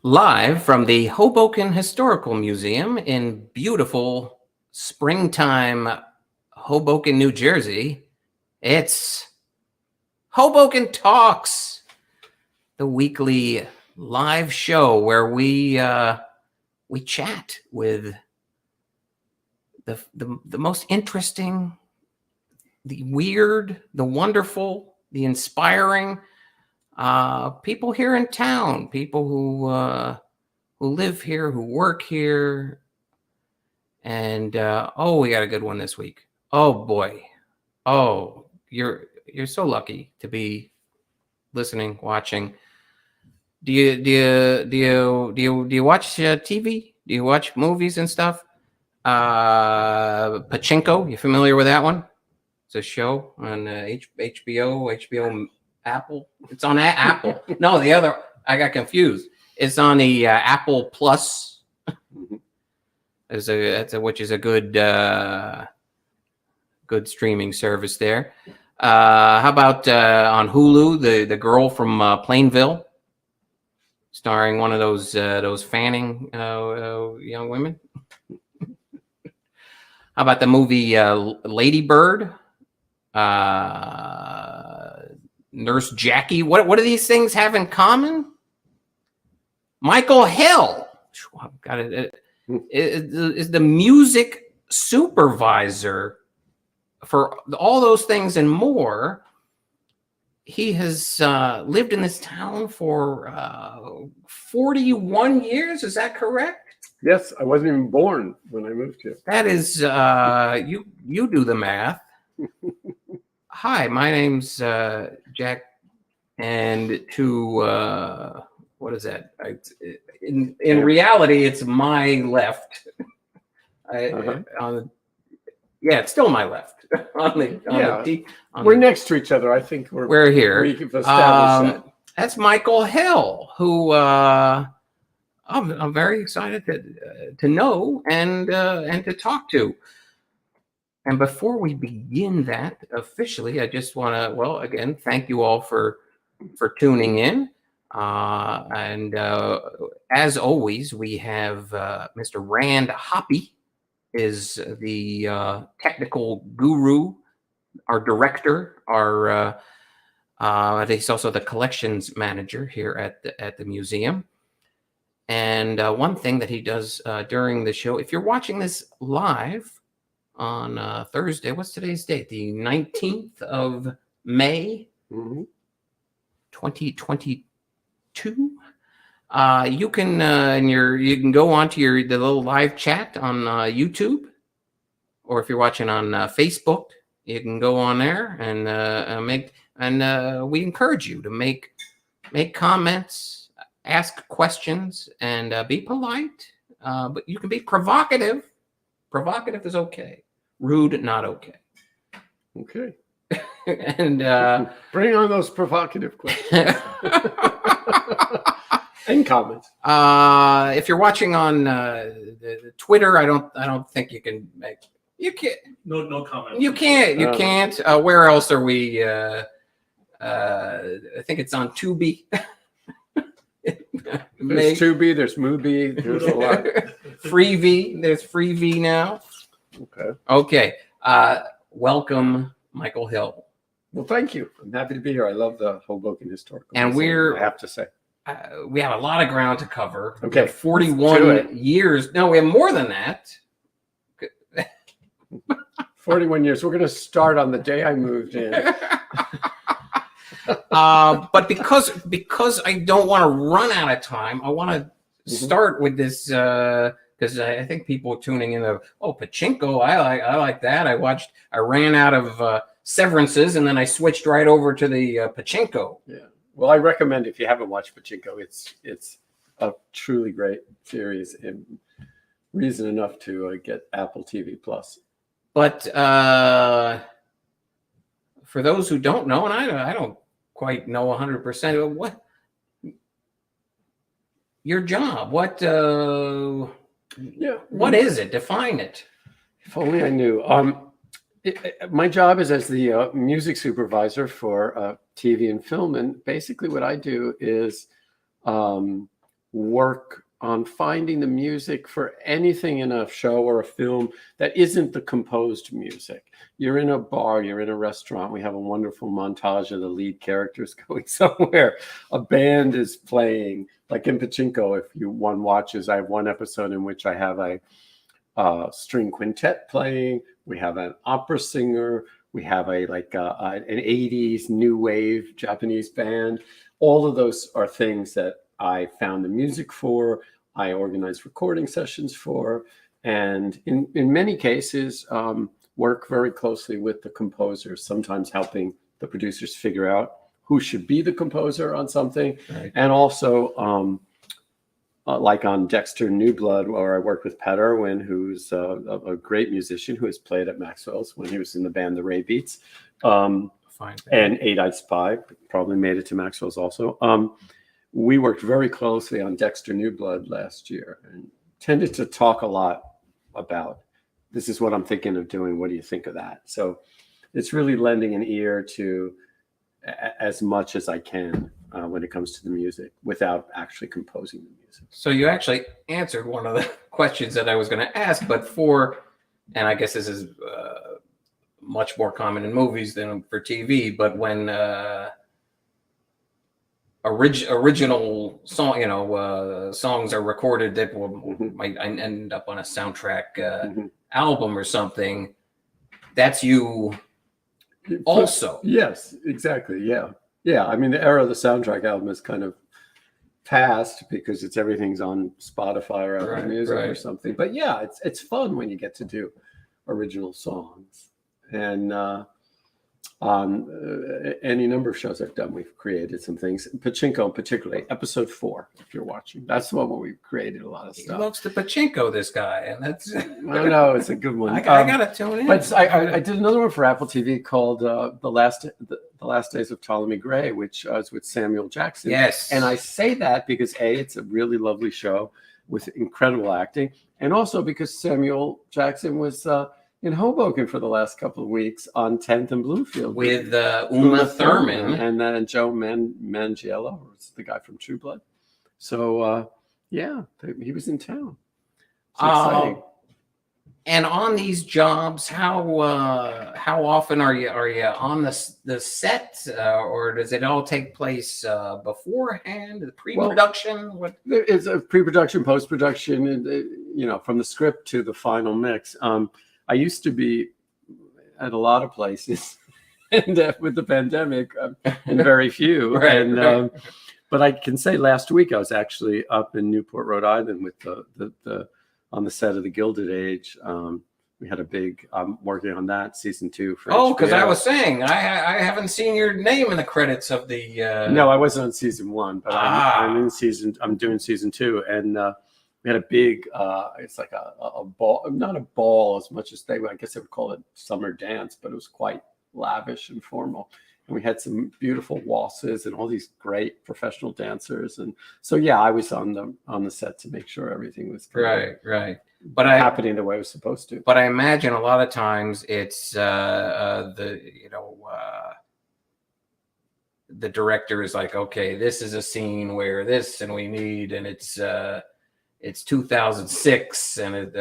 Live from the Hoboken Historical Museum in beautiful springtime Hoboken, New Jersey, it's Hoboken Talks, the weekly live show where we chat with the most interesting, the weird, the wonderful, the inspiring people here in town, people who live here, who work here. And we got a good one this week. Oh boy. Oh, you're so lucky to be listening, watching. Do you watch TV? Do you watch movies and stuff? Pachinko, you familiar with that one? It's a show on HBO Apple. It's on Apple. No, the other. I got confused. It's on the Apple Plus. Which is a good good streaming service there. How about on Hulu, the Girl from Plainville, starring one of those Fanning young women. How about the movie Ladybird? Nurse Jackie. What do these things have in common? Michael Hill. Got it. Is the music supervisor for all those things and more. He has lived in this town for 41 years. Is that correct? Yes, I wasn't even born when I moved here. That is, you do the math. Hi, my name's Jack, and to what is that? In reality, it's my left. It's still my left. We're next to each other. I think we're here. We've established that. That's Michael Hill, who I'm very excited to know and to talk to. And before we begin that officially, I just want to, again, thank you all for tuning in. And as always, we have Mr. Rand Hoppy is the technical guru, our director, he's also the collections manager here at the museum. And one thing that he does during the show, if you're watching this live on Thursday, what's today's date? The 19th of May, 2022. You can go onto the little live chat on YouTube, or if you're watching on Facebook, you can go on there and we encourage you to make comments, ask questions, and be polite. But you can be provocative. Provocative is okay. Rude, not okay. Okay. And bring on those provocative questions. And comments. If you're watching on the Twitter, I don't think you can make. You can't. No comment. You can't. You can't. Where else are we? I think it's on Tubi. There's Tubi. There's Mubi. There's a lot. Freevee. There's Freevee now. Okay. Welcome, Michael Hill. Well, thank you. I'm happy to be here. I love the Hoboken Historical and Museum, I have to say. We have a lot of ground to cover. Okay. We have 41 years. No, we have more than that. 41 years. We're going to start on the day I moved in. But because I don't want to run out of time, I want to start with this because I think people tuning in. Pachinko. I like that. I ran out of Severances, and then I switched right over to the Pachinko. Yeah. Well, I recommend if you haven't watched Pachinko, it's a truly great series and reason enough to get Apple TV Plus. But for those who don't know, and I don't quite know 100%, what your job? What is it? Define it. If only I knew. My job is as the music supervisor for TV and film, and basically what I do is work on finding the music for anything in a show or a film that isn't the composed music. You're in a bar, you're in a restaurant. We have a wonderful montage of the lead characters going somewhere. A band is playing, like in Pachinko, if one watches, I have one episode in which I have a string quintet playing. We have an opera singer. We have an 80s new wave Japanese band. All of those are things that I found the music for, I organized recording sessions for, and in many cases, work very closely with the composers, sometimes helping the producers figure out who should be the composer on something. Right. And also, like on Dexter New Blood, where I worked with Pat Irwin, who's a great musician who has played at Maxwell's when he was in the band The Ray Beats. And Eight-Eyed Spy probably made it to Maxwell's also. We worked very closely on Dexter New Blood last year and tended to talk a lot about, this is what I'm thinking of doing. What do you think of that? So it's really lending an ear to as much as I can when it comes to the music without actually composing the music. So you actually answered one of the questions that I was going to ask, but and I guess this is much more common in movies than for TV, but when original song, songs are recorded that might end up on a soundtrack album or something, that's you also. Yes, exactly. Yeah. I mean, the era of the soundtrack album is kind of past because everything's on Spotify or Apple Music or something. But yeah, it's fun when you get to do original songs. And on any number of shows I've done, we've created some things. Pachinko, particularly episode 4, if you're watching, that's the one where we created a lot of stuff. He loves the Pachinko, this guy, and that's. I know it's a good one. I gotta tune in. But I did another one for Apple TV called the Last Days of Ptolemy Gray, which is with Samuel Jackson. Yes, and I say that because it's a really lovely show with incredible acting, and also because Samuel Jackson was in Hoboken for the last couple of weeks on 10th and Bluefield with Uma Thurman and then Joe Manganiello, who's the guy from True Blood. So he was in town. Exciting. And on these jobs, how often are you on the set, or does it all take place beforehand? The pre-production, what? There is a pre-production, post-production, and from the script to the final mix. I used to be at a lot of places, and with the pandemic, and very few. But I can say last week I was actually up in Newport, Rhode Island, with the on the set of The Gilded Age. We had a big. I'm working on that season 2 for. Oh, because I was saying I haven't seen your name in the credits of the. No, I wasn't on season 1, but I'm in season. I'm doing season 2, and. We had a big, it's like a ball, not a ball as much as I guess they would call it summer dance, but it was quite lavish and formal. And we had some beautiful waltzes and all these great professional dancers. And so, yeah, I was on the set to make sure everything was right. But happening the way it was supposed to. But I imagine a lot of times it's the director is like, okay, this is a scene where this and we need, and it's 2006 and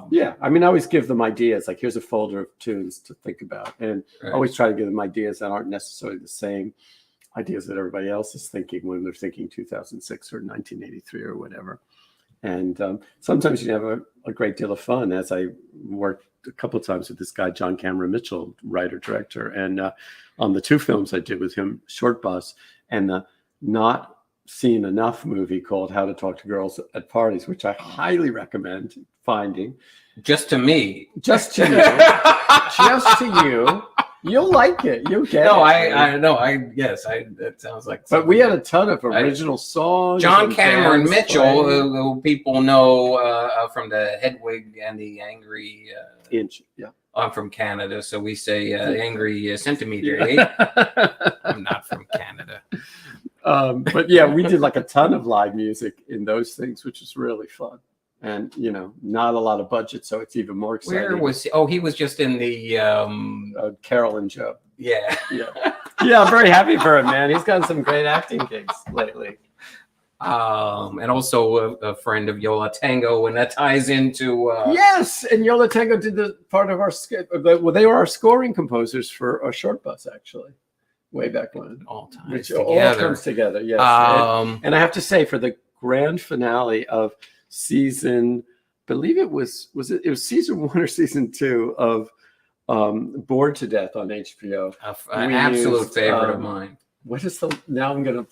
yeah, I mean, I always give them ideas, like here's a folder of tunes to think about, and I always try to give them ideas that aren't necessarily the same ideas that everybody else is thinking when they're thinking 2006 or 1983 or whatever. And sometimes you have a great deal of fun, as I worked a couple of times with this guy John Cameron Mitchell, writer director, and on the 2 films I did with him, Short Bus and Not Seen Enough movie called How to Talk to Girls at Parties, which I highly recommend finding. Just to me. Just to you. Just to you. You'll like it. You'll get it. I know. That sounds like. But we had a ton of original songs. John Cameron Mitchell, who people know from the Hedwig and the Angry Inch. Yeah. I'm from Canada, so we say angry centimeter. Yeah. I'm not from Canada. But yeah, we did like a ton of live music in those things, which was really fun. And, not a lot of budget, so it's even more exciting. Where was he? Oh, he was just in the... Carol and Joe. Yeah. Yeah, I'm very happy for him, man. He's gotten some great acting gigs lately. And also a friend of Yola Tango, and that ties into yes, and Yola Tango did the part of our well, they were our scoring composers for a short bus, actually, way back when. all ties Which together. all comes together, yes. And I have to say, for the grand finale of season, I believe it was season 1 or season 2 of Bored to Death on HBO. An absolute favorite of mine. What is the, now I'm going to,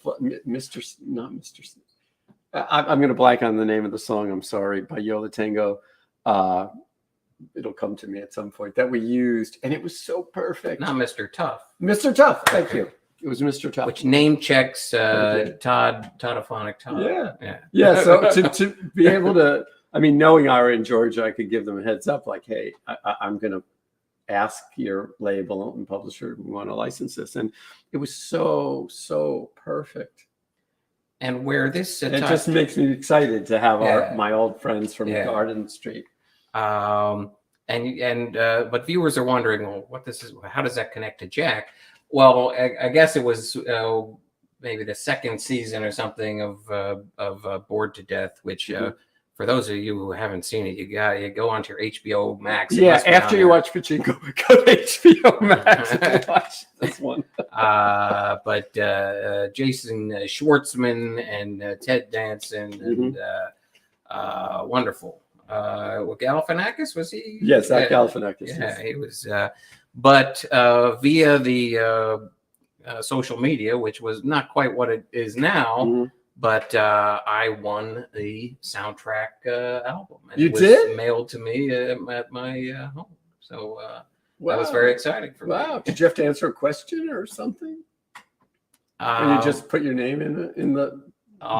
I'm going to blank on the name of the song, I'm sorry, by Yola Tango. It'll come to me at some point, that we used, and it was so perfect. Not Mr. Tough. Mr. Tough, thank you. It was Mr. Tough. Which name checks Toddophonic Todd. Yeah. So to be able to, I mean, knowing I were in Georgia, I could give them a heads up, like, hey, I'm going to ask your label and publisher, we want to license this. And it was so perfect. And where this it just makes me excited to have my old friends from Garden Street. But viewers are wondering, well, how does that connect to Jack? Well, I guess it was maybe the second season or something of Bored to Death, which for those of you who haven't seen it, you go onto your HBO Max. Yeah, after you watch Pachinko, go to HBO Max and watch this one. But Jason Schwartzman and Ted Danson and wonderful. Galifianakis, was he? Yes, Galifianakis. Yeah, he was. But via the social media, which was not quite what it is now, but I won the soundtrack album. And you it was did? Mailed to me at my home. So that was very exciting for me. Wow. Did you have to answer a question or something? Or you just put your name in the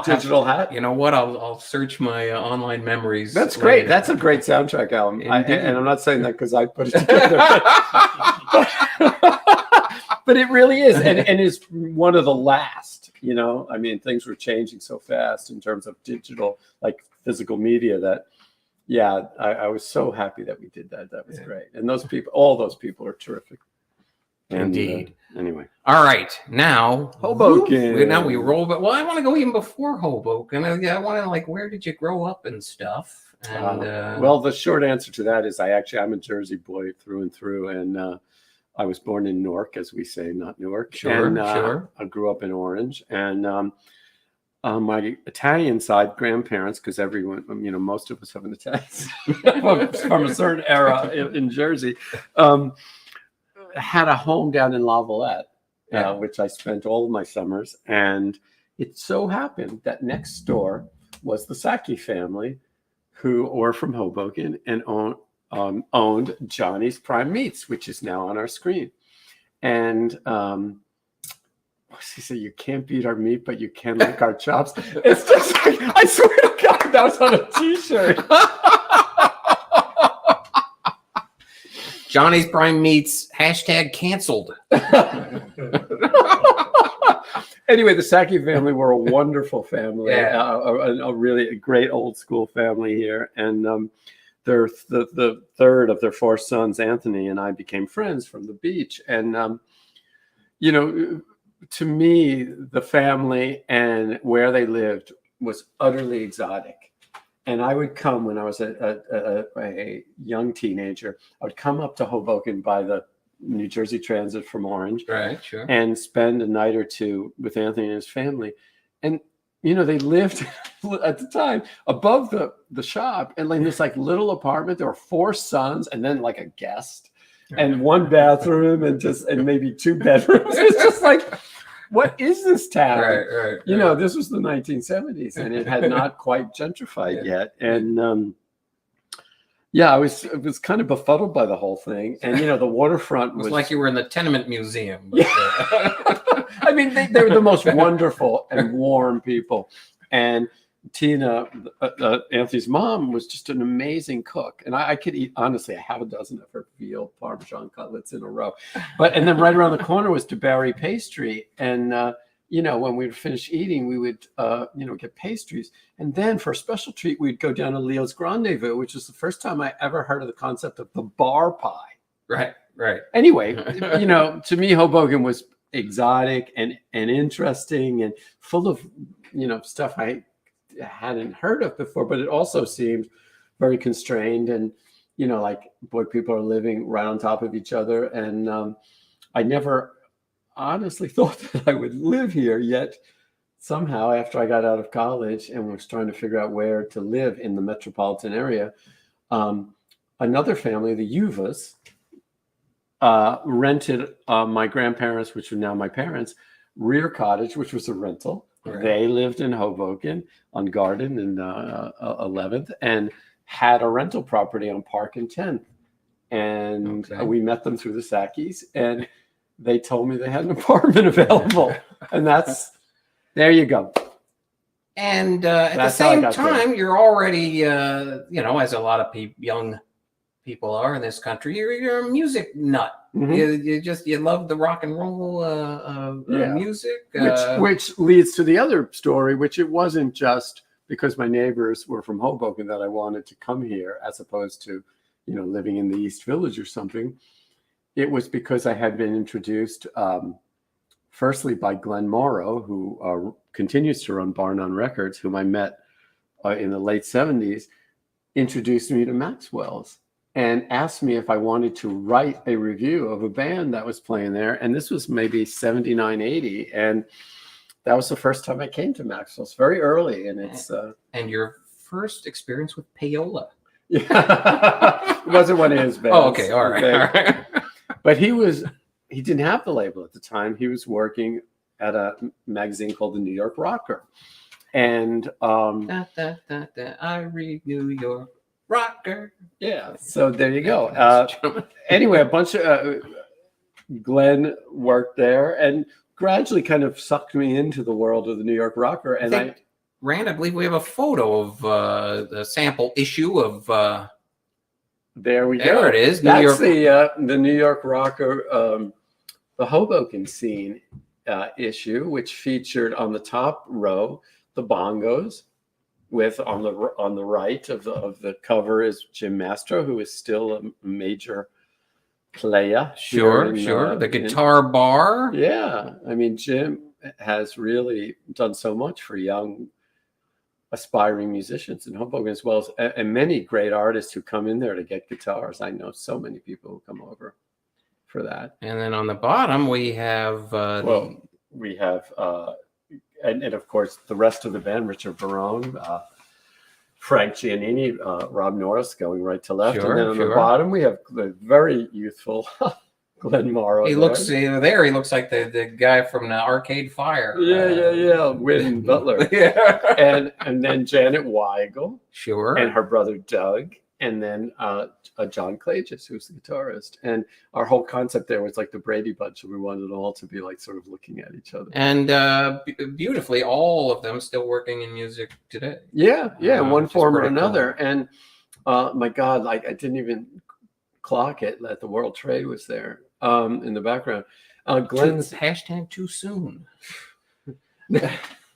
digital hat? You know what? I'll search my online memories. That's great. That's a great soundtrack album. And I'm not saying that because I put it together. But it really is. And it's one of the last, you know. I mean, things were changing so fast in terms of digital, like physical media, that, I was so happy that we did that. That was great. And those people, all those people are terrific. Indeed. Anyway. All right. Now, Hoboken. Now we roll. But I want to go even before Hoboken. I want to, where did you grow up and stuff? And well, the short answer to that is I'm a Jersey boy through and through. And I was born in Newark, as we say, not Newark. Sure. I grew up in Orange. And on my Italian side, grandparents, because everyone, most of us have an Italian from a certain era in Jersey, had a home down in Lavallette, which I spent all of my summers. And it so happened that next door was the Thesaki family, who were from Hoboken and owned Johnny's Prime Meats, which is now on our screen. And he said, you can't beat our meat, but you can lick our chops. It's just like, I swear to God, that was on a t-shirt. Johnny's Prime Meats, #canceled. Anyway, the Thesaki family were a wonderful family, a really great old school family here. And the third of their 4 sons, Anthony, and I became friends from the beach. And, to me, the family and where they lived was utterly exotic. And I would come when I was a young teenager. I would come up to Hoboken by the New Jersey Transit from Orange, right? Sure, and spend a night or two with Anthony and his family. And they lived at the time above the shop, and in this little apartment. There were 4 sons, and then a guest, and 1 bathroom, and maybe 2 bedrooms. It's just like, what is this town? Right. This was the 1970s, and it had not quite gentrified yet. And I was kind of befuddled by the whole thing. And the waterfront was like you were in the tenement museum. But, I mean, they were the most wonderful and warm people. And Tina, Anthony's mom, was just an amazing cook. And I could eat, honestly, a half a dozen of her veal Parmesan cutlets in a row. And then right around the corner was DeBarry Pastry. And, when we would finish eating, we would, get pastries. And then for a special treat, we'd go down to Leo's Rendezvous, which was the first time I ever heard of the concept of the bar pie. Right. Anyway, to me, Hoboken was exotic and interesting and full of, stuff I hadn't heard of before, but it also seemed very constrained and, like boy, people are living right on top of each other. And I never honestly thought that I would live here, yet somehow after I got out of college and was trying to figure out where to live in the metropolitan area, another family, the Yuvas, rented my grandparents, which are now my parents, rear cottage, which was a rental. Right. They lived in Hoboken on Garden and 11th and had a rental property on Park and 10th. And we met them through the Sakis, and they told me they had an apartment available. And there you go. And at the same time, you're already, as a lot of young people are in this country, you're a music nut. Mm-hmm. You love the rock and roll music, which leads to the other story, which it wasn't just because my neighbors were from Hoboken that I wanted to come here, as opposed to living in the East Village or something. It was because I had been introduced, firstly by Glenn Morrow, who continues to run Bar None Records, whom I met in the late 70s, introduced me to Maxwells and asked me if I wanted to write a review of a band that was playing there. And this was maybe 79, 80. And that was the first time I came to Maxwell's, very early. And it's and your first experience with payola. Yeah. It wasn't one of his bands. Oh, okay. All right. All right. But he didn't have the label at the time. He was working at a magazine called the New York Rocker. And I read New York Rocker. Yeah. So there you go. Anyway, a bunch of Glenn worked there and gradually kind of sucked me into the world of the New York Rocker. And Rand, I believe we have a photo of the sample issue of. There we go. There it is. That's the New York Rocker, the Hoboken scene issue, which featured on the top row the bongos, with on the right of the cover is Jim Mastro, who is still a major player. Sure. The guitar bar. Yeah, I mean Jim has really done so much for young aspiring musicians in Hoboken, as well as and many great artists who come in there to get guitars. I know so many people who come over for that. And then on the bottom we have and of course the rest of the band: Richard Barone, Frank Giannini, Rob Norris, going right to left. And then on the bottom we have the very youthful Glenn Morrow. He looks like the guy from the Arcade Fire. Yeah. Wynn Butler. Yeah. And then Janet Weigel. Sure. And her brother Doug. And then John Clagis, who's the guitarist. And our whole concept there was like the Brady Bunch. And we wanted them all to be like sort of looking at each other. And beautifully, all of them still working in music today. Yeah. In one form or another. Cool. And my God, like I didn't even clock it that the World Trade was there. In the background, Glenn's hashtag too soon.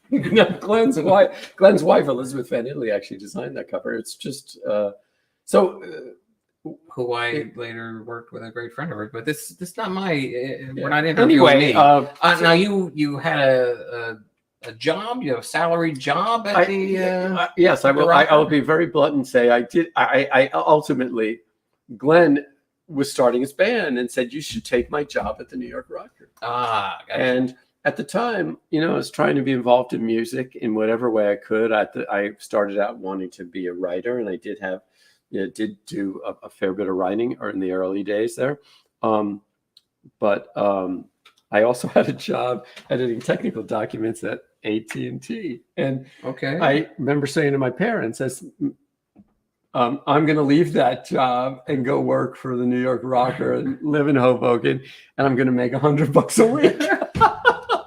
Glenn's wife Elizabeth Van Italy actually designed that cover. It's just who I later worked with, a great friend of hers. But this not my. We're not interviewing me. Now you had a job. You have a salaried job at the. Yes, I will. I'll be very blunt and say I did. I ultimately, Glenn was starting his band and said, "You should take my job at the New York Rocker." Gotcha. And at the time, I was trying to be involved in music in whatever way I could. I started out wanting to be a writer, and I did do a fair bit of writing in the early days there. But I also had a job editing technical documents at AT&T. And I remember saying to my parents, I'm going to leave that job and go work for the New York Rocker and live in Hoboken, and I'm going to make $100 a week.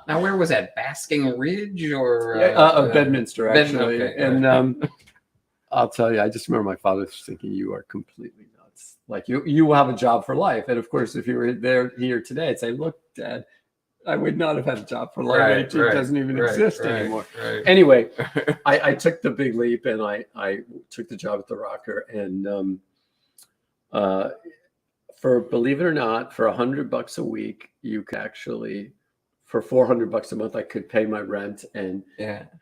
Now, where was that? Basking Ridge or Bedminster, actually. Okay. And I'll tell you, I just remember my father thinking, "You are completely nuts. Like you will have a job for life." And of course, if you were here today, I'd say, "Look, Dad, I would not have had a job for life. It doesn't even exist anymore." Right. Anyway, I took the big leap and I took the job at the Rocker. And believe it or not, for $100 a week, you can actually for $400 a month, I could pay my rent and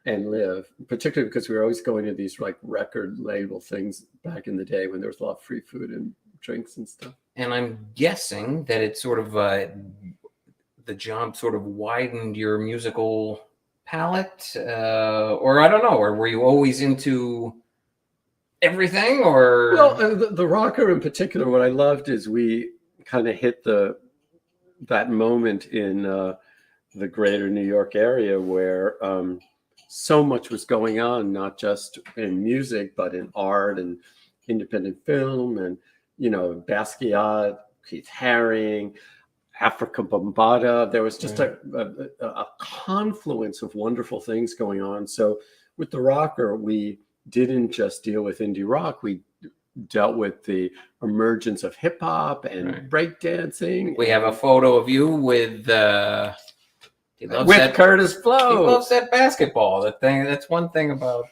live. Particularly because we were always going to these like record label things back in the day when there was a lot of free food and drinks and stuff. And I'm guessing that it sort of the job sort of widened your musical palette, or I don't know, or were you always into everything? Or well, the rocker in particular, what I loved is we kind of hit that moment in the greater New York area where so much was going on, not just in music, but in art and independent film and, Basquiat, Keith Haring, Africa Bambaataa. There was just a confluence of wonderful things going on. So with the rocker, we didn't just deal with indie rock. We dealt with the emergence of hip hop and breakdancing. We have a photo of you with Curtis Blow. He loves that basketball. That's one thing about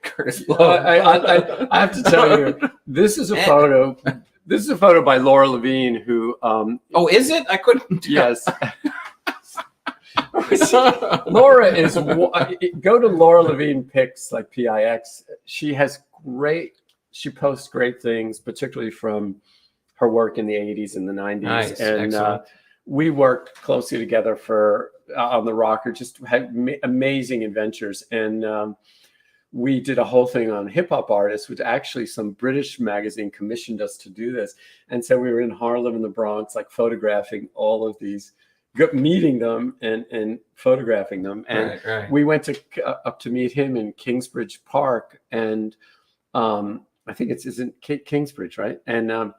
Curtis Blow. I have to tell you, this is a photo. This is a photo by Laura Levine, who. Oh, is it? I couldn't. Yes. Laura is. Go to Laura Levine Pics, like PIX. She posts great things, particularly from her work in the 80s and the 90s. Nice. And we worked closely together on the rocker, just had amazing adventures. And we did a whole thing on hip hop artists, which actually some British magazine commissioned us to do this. And so we were in Harlem and the Bronx, like photographing all of these, meeting them and photographing them. And we went up to meet him in Kingsbridge Park. And I think it's in Kingsbridge, right? And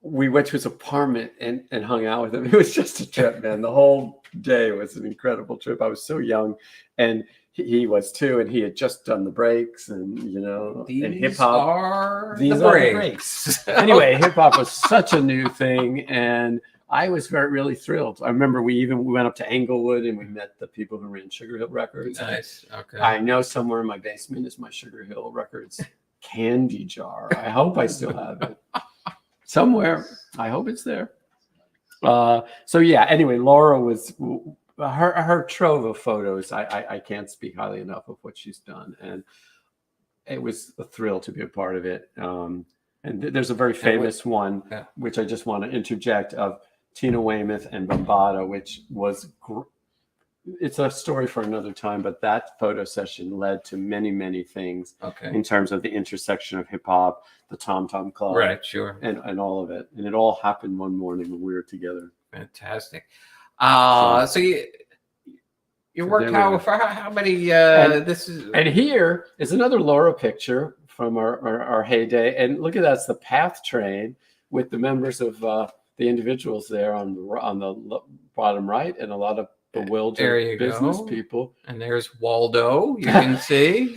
we went to his apartment and hung out with him. It was just a trip, man. The whole day was an incredible trip. I was so young, and he was too, and he had just done the breaks, and and hip hop. These are the breaks. Anyway, hip hop was such a new thing, and I was really thrilled. I remember we went up to Englewood and we met the people who ran Sugar Hill Records. Nice. Okay. I know somewhere in my basement is my Sugar Hill Records candy jar. I hope I still have it somewhere. I hope it's there. So yeah. Anyway, Laura was. Her trove of photos, I can't speak highly enough of what she's done. And it was a thrill to be a part of it. And there's a very famous one, which I just want to interject, of Tina Weymouth and Bambaataa, which was, it's a story for another time, but that photo session led to many, many things in terms of the intersection of hip hop, the Tom Tom Club, right, sure, and all of it. And it all happened one morning when we were together. Fantastic. So you worked how many? And here is another Laura picture from our heyday, and look at that. It's the Path Train with the members of the individuals there on the bottom right, and a lot of bewildered business people. And there's Waldo. You can see.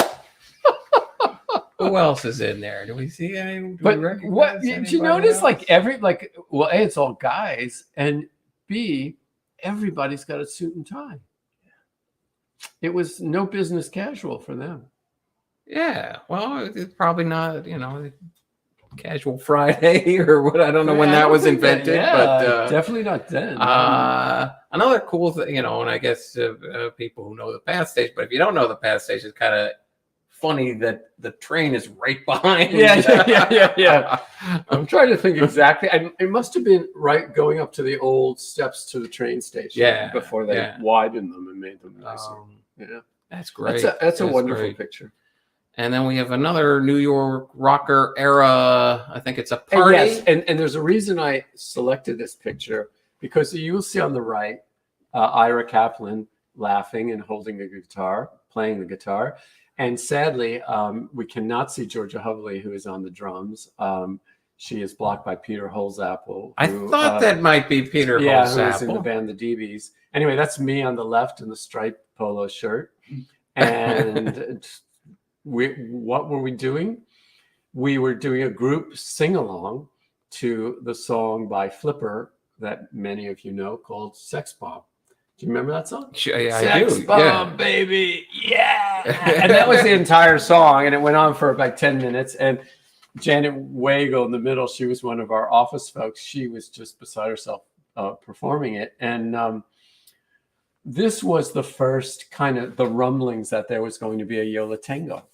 Who else is in there? Do we see any? But what did you notice? Else? A, it's all guys, and B, everybody's got a suit and tie. It was no business casual for them. Yeah, well, it's probably not, casual Friday or what. I don't know when that was invented, but definitely not then. Another cool thing, and I guess people who know the Path Station, but if you don't know the Path Station, it's kind of funny that the train is right behind. Yeah. I'm trying to think exactly. It must have been right going up to the old steps to the train station before they widened them and made them nicer. That's great. That's a wonderful picture. And then we have another New York rocker era. I think it's a party. And there's a reason I selected this picture, because you'll see on the right Ira Kaplan laughing and holding the guitar, playing the guitar. And sadly, we cannot see Georgia Hubley, who is on the drums. She is blocked by Peter Holzapfel. I thought that might be Peter Holzapfel. Who's in the band The DBs. Anyway, that's me on the left in the striped polo shirt. And what were we doing? We were doing a group sing-along to the song by Flipper that many of you know, called Sex Bomb. Do you remember that song? Yeah, Sex I do. Bomb, baby. Yeah. And that was the entire song. And it went on for about 10 minutes. And Janet Wagle in the middle, she was one of our office folks. She was just beside herself performing it. And this was the first kind of the rumblings that there was going to be a Yola Tengo.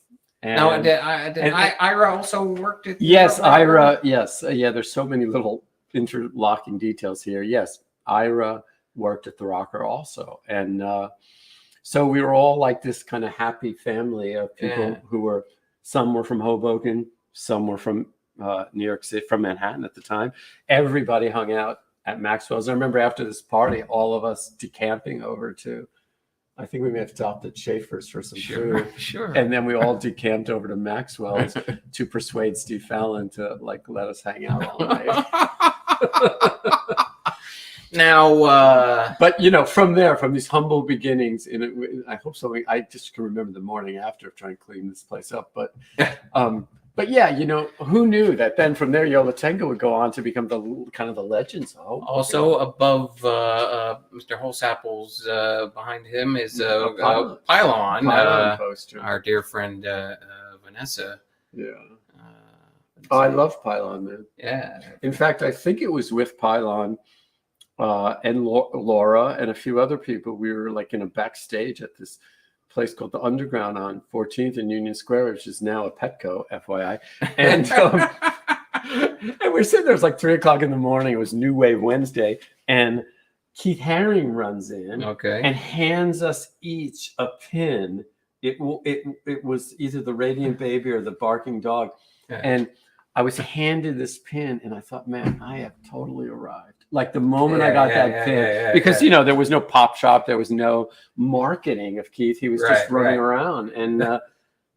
And, Now, Ira also worked at? Yes, Ira. Yes, yeah. There's so many little interlocking details here. Yes, Ira worked at the Rocker also, and so we were all like this kind of happy family of people who were. Some were from Hoboken, some were from New York City, from Manhattan at the time. Everybody hung out at Maxwell's. I remember after this party, all of us decamping over to, I think we may have stopped at Schaefer's for some food. Sure. And then we all decamped over to Maxwell's to persuade Steve Fallon to like let us hang out all night. Now, but you know, from there, from these humble beginnings, I hope so. I just can remember the morning after trying to clean this place up. But yeah, you know, who knew that then from there, Yola Tengo would go on to become the kind of the legends. Also above Mr. Holsapple's, behind him is a pylon poster. Our dear friend Vanessa. Yeah. I love Pylon, man. Yeah. In fact, I think it was with Pylon and Laura and a few other people. We were like in a backstage at this place called the Underground on 14th and Union Square, which is now a Petco, FYI. And and we're sitting there. It was like 3 o'clock in the morning. It was New Wave Wednesday, and Keith Haring runs in, and hands us each a pin. It was either the Radiant Baby or the Barking Dog, and I was handed this pin, and I thought, man, I have totally arrived. Like the moment I got that pin, because you know there was no pop shop, there was no marketing of Keith. He was just running around, and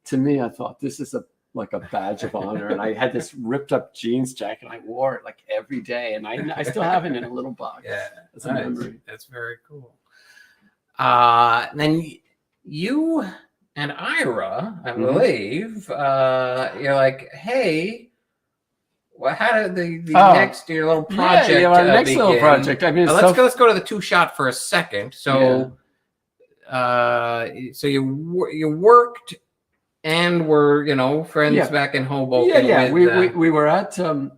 to me, I thought this is like a badge of honor. And I had this ripped up jeans jacket. I wore it like every day, and I still have it in a little box. Yeah, that's a memory. That's very cool. Then you and Ira, I believe, you're like, hey. Well, how did the next your little project? Next little project. I mean, let's go to the two shot for a second. So, so you worked and were friends back in Hoboken. Yeah. We were at the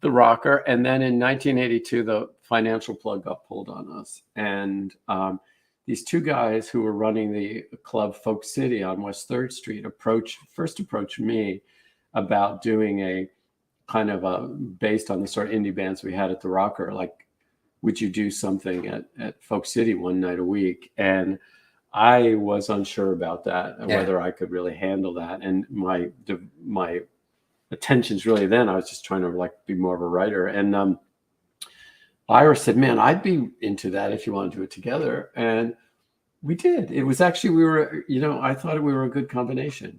Rocker, and then in 1982, the financial plug got pulled on us, and these two guys who were running the club Folk City on West 3rd Street first approached me about doing a kind of based on the sort of indie bands we had at the Rocker, like, would you do something at Folk City one night a week? And I was unsure about that, whether I could really handle that. And my attention's really then, I was just trying to like be more of a writer. And Ira said, man, I'd be into that if you want to do it together. And we did. It was actually, I thought we were a good combination.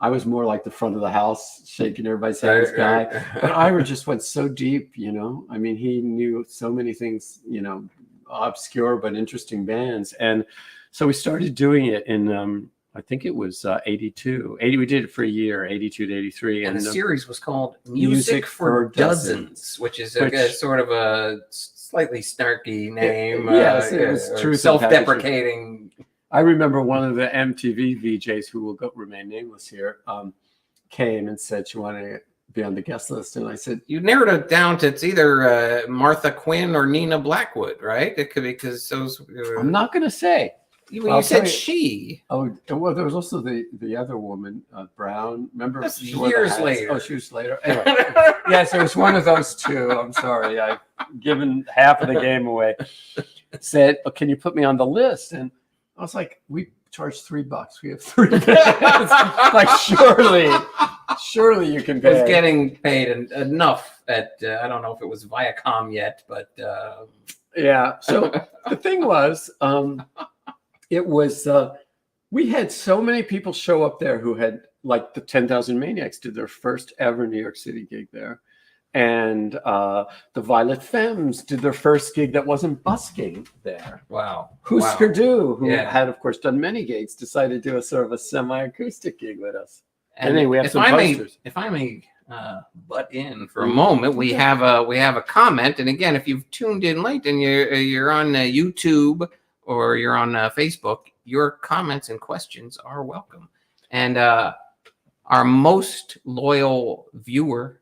I was more like the front of the house, shaking everybody's hands guy. But Ira just went so deep, I mean, he knew so many things, obscure but interesting bands. And so we started doing it in, I think it was 82. We did it for a year, 82 to 83. And the series was called Music for Dozens, which is a sort of a slightly snarky name. Yes, it was true. Self-deprecating. I remember one of the MTV VJs, who will remain nameless here, came and said she wanted to be on the guest list. And I said, you narrowed it down to it's either Martha Quinn or Nina Blackwood, right? It could be because those. I'm not going to say. You said she. Oh, well, there was also the other woman, Brown. Remember? That's years later. Oh, she was later. Anyway, yes, it was one of those two. I'm sorry. I've given half of the game away. Said, can you put me on the list? And I was like, we charge $3. We have 3 bands. Like, surely you can pay. I was getting paid enough at, I don't know if it was Viacom yet, but. Yeah. So the thing was, it was, we had so many people show up there who had, like the 10,000 Maniacs did their first ever New York City gig there. And the Violet Femmes did their first gig that wasn't busking there. Wow. Husker Du, who had, of course, done many gigs, decided to do a sort of a semi-acoustic gig with us. And then we have some posters. If I may butt in for a moment, we have a comment. And again, if you've tuned in late and you're on YouTube or you're on Facebook, your comments and questions are welcome. And our most loyal viewer,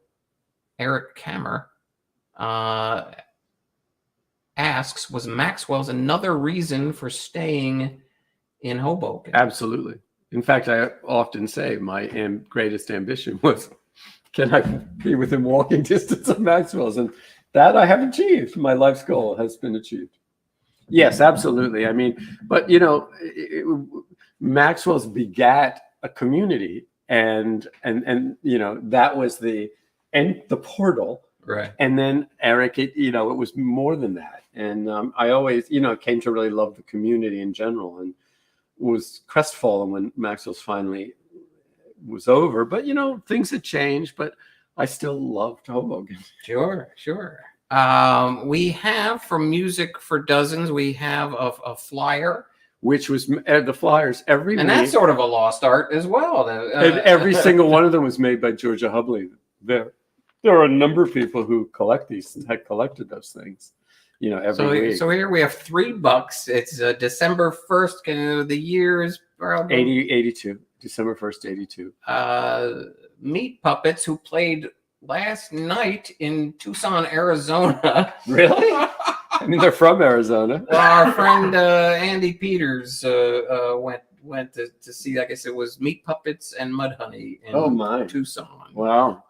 Eric Kammer, asks, was Maxwell's another reason for staying in Hoboken? Absolutely. In fact, I often say my greatest ambition was, can I be within walking distance of Maxwell's? And that I have achieved. My life's goal has been achieved. Yes, absolutely. I mean, but Maxwell's begat a community, and that was the portal. Right. And then Eric, it was more than that. And I always, came to really love the community in general, and was crestfallen when Maxwell's finally was over. But things had changed, but I still loved Hoboken. Sure. We have from Music for Dozens, we have a flyer, which was the flyers every week. And that's sort of a lost art as well. And every single one of them was made by Georgia Hubley. There are a number of people who had collected those things, every week. So here we have $3. It's December 1st. The year is probably 82. December 1st, 82. Meat Puppets, who played last night in Tucson, Arizona. Really? I mean, they're from Arizona. Well, our friend Andy Peters went to see, I guess it was Meat Puppets and Mudhoney in Tucson. Wow.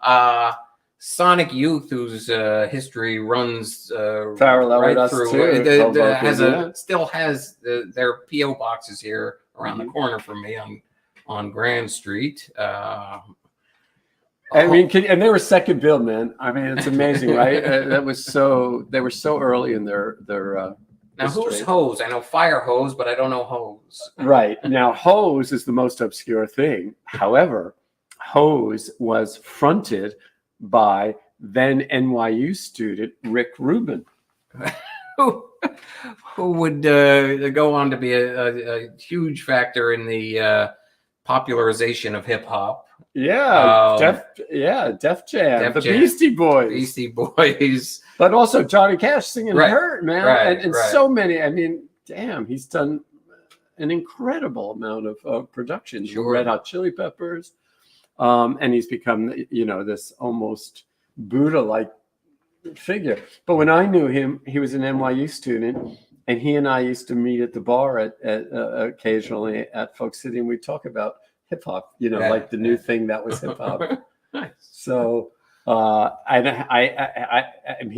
Sonic Youth, whose history runs parallel right us through, too. still has their PO boxes here around the corner from me on Grand Street. I mean, and they were second build, man. I mean, it's amazing, right? They were so early in their now history. Who's Hose? I know Fire Hose, but I don't know Hose. Right. Now Hose is the most obscure thing. However, Hose was fronted by then NYU student Rick Rubin, who would go on to be a huge factor in the popularization of hip hop. Yeah, Def Jam, the Beastie Boys. But also Johnny Cash singing Hurt, man. And so many. I mean, damn, he's done an incredible amount of production. Sure. Red Hot Chili Peppers. And he's become, this almost Buddha-like figure. But when I knew him, he was an NYU student, and he and I used to meet at the bar occasionally at Folk City, and we'd talk about hip hop, like the new thing that was hip hop. Nice. So, he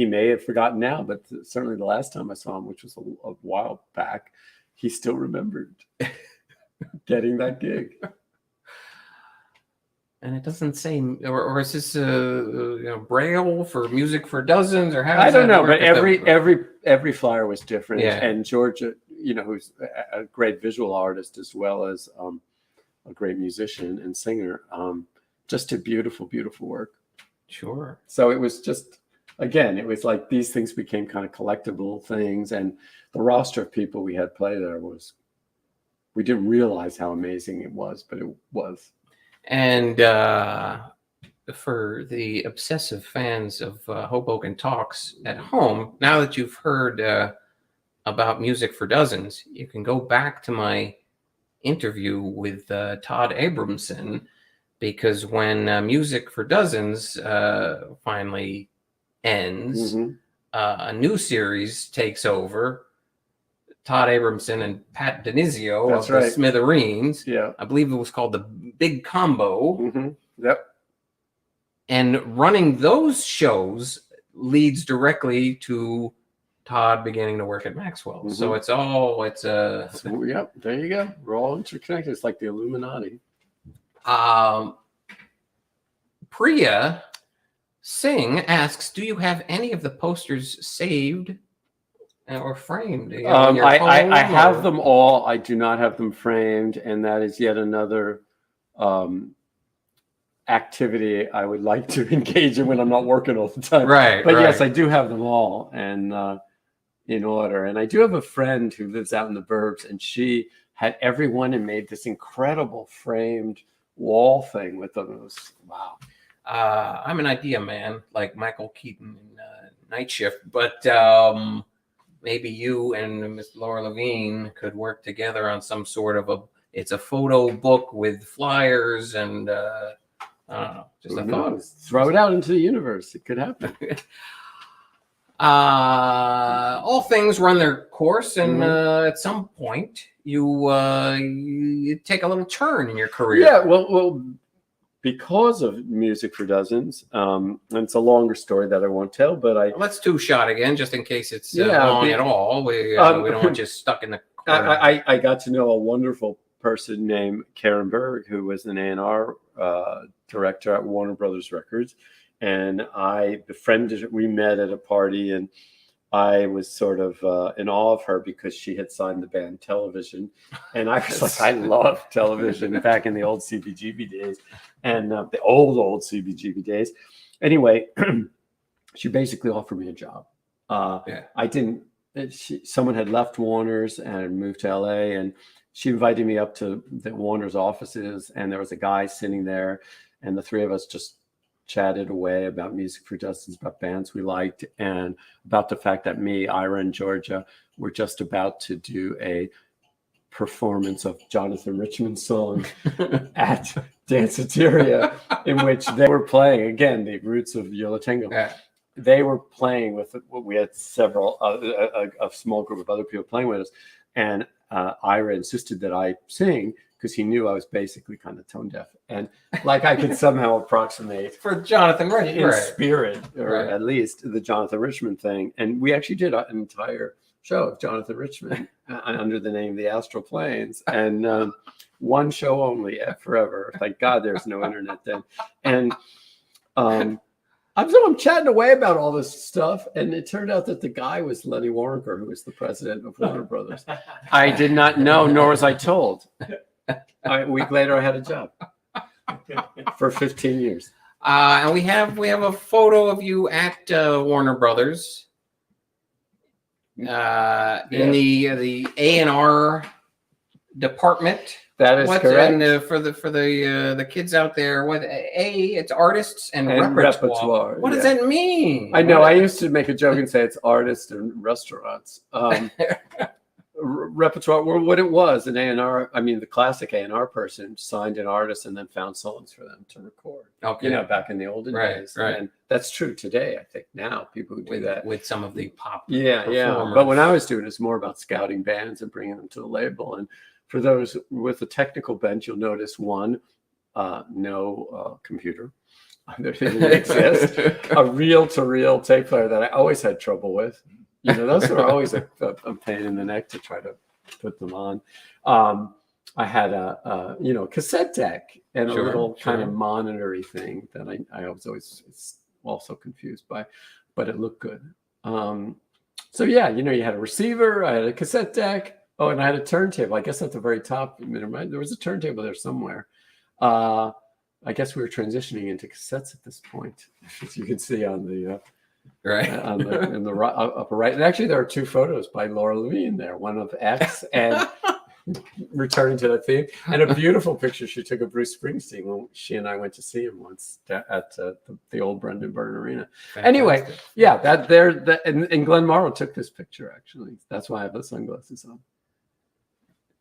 may have forgotten now, but certainly the last time I saw him, which was a while back, he still remembered getting that gig. And it doesn't say, or is this Braille for Music for Dozens, or how? I don't know, but every flyer was different. Yeah. And Georgia, who's a great visual artist as well as a great musician and singer, just did beautiful, beautiful work. Sure. So it was just, again, it was like these things became kind of collectible things, and the roster of people we had play there we didn't realize how amazing it was, but it was. And for the obsessive fans of Hoboken Talks at home, now that you've heard about Music for Dozens, you can go back to my interview with Todd Abramson, because when Music for Dozens finally ends, a new series takes over. Todd Abramson and Pat Denizio of the Smithereens. Yeah, I believe it was called the Big Combo. Yep. And running those shows leads directly to Todd beginning to work at Maxwell. So yep, there you go. We're all interconnected. It's like the Illuminati. Priya Singh asks, do you have any of the posters saved or framed? I have them all. I do not have them framed, and that is yet another activity I would like to engage in when I'm not working all the time. Right. But yes, I do have them all, and in order. And I do have a friend who lives out in the burbs, and she had everyone and made this incredible framed wall thing with them. It was wow. I'm an idea man, like Michael Keaton in Night Shift, but maybe you and Miss Laura Levine could work together on some sort of it's a photo book with flyers and I don't know, just a thought. Throw it out into the universe. It could happen. all things run their course, and Mm-hmm. at some point you take a little turn in your career. Yeah, well, because of Music for Dozens, and it's a longer story that I won't tell, but Let's do shot again, just in case it's Yeah, long be- at all. We don't want you stuck in the corner. I got to know a wonderful person named Karen Berg, who was an A&R director at Warner Brothers Records, and I befriended her. We met at a party, and I was sort of in awe of her because she had signed the band Television, and I was like, I love Television back in the old CBGB days, and the old CBGB days. Anyway, she basically offered me a job. I didn't. Someone had left Warner's and moved to LA, and she invited me up to the Warner's offices, and there was a guy sitting there, and the three of us just chatted away about Music for Dozens, about bands we liked, and about the fact that me, Ira, and Georgia were just about to do a performance of Jonathan Richman's song at Danceteria, in which they were playing, again, the roots of Yola Tengo. Yeah. They were playing with, we had several, a small group of other people playing with us, and Ira insisted that I sing because he knew I was basically kind of tone deaf, and like I could somehow approximate For Jonathan Richman, in right. spirit, or Right. at least the Jonathan Richman thing. And we actually did an entire show of Jonathan Richman under the name The Astral Planes, and one show only forever. Thank God there's no internet then. And I'm chatting away about all this stuff, and it turned out that the guy was Lenny Waronker, who was the president of Warner Brothers. I did not know, nor was I told. A week later, I had a job for 15 years. And we have a photo of you at Warner Brothers in the A&R department. That is correct. And for the kids out there, it's artists and repertoire. What does that mean? I know. I used to make a joke and say it's artists and restaurants. Repertoire, what it was, an A&R, I mean, the classic A&R person signed an artist and then found songs for them to record. Okay. You know, back in the olden days. Right. And that's true today, I think, now, people who do that. With some of the pop Yeah. But when I was doing it, it's more about scouting bands and bringing them to the label. And for those with a technical bent, you'll notice one, no computer. There didn't exist. A reel-to-reel tape player that I always had trouble with. You know, those were always a pain in the neck to try to put them on. I had a cassette deck and a little kind of monitor-y thing that I was always also confused by, but it looked good. So yeah, you had a receiver, I had a cassette deck. Oh, and I had a turntable. I guess at the very top, there was a turntable there somewhere. I guess we were transitioning into cassettes at this point, as you can see on the in the upper right. And actually, there are two photos by Laura Levine there. One of X and returning to that theme, and a beautiful picture she took of Bruce Springsteen when she and I went to see him once at the old Brendan Byrne Arena. Fantastic. Anyway, yeah, and Glenn Morrow took this picture. Actually, that's why I have the sunglasses on.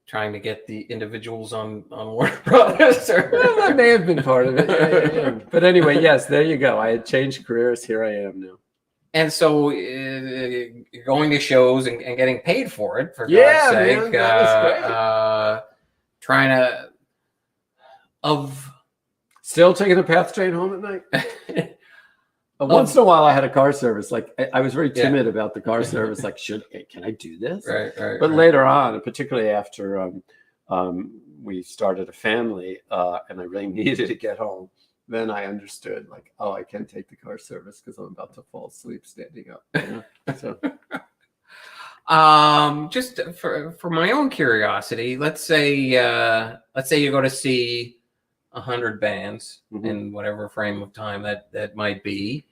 Trying to get the individuals on Warner Brothers. Well, that may have been part of it. Yeah. But anyway, yes, there you go. I had changed careers. Here I am now. And so you're going to shows and getting paid for it, for God's sake. Man, that was great. Still taking the PATH train home at night? Once in a while, I had a car service. Like I was very timid about the car service. Like, can I do this? Right. But later on, and particularly after we started a family, and I really needed to get home, then I understood. Like, oh, I can't take the car service because I'm about to fall asleep standing up. So, just for my own curiosity, let's say you go to see 100 bands in whatever frame of time that might be.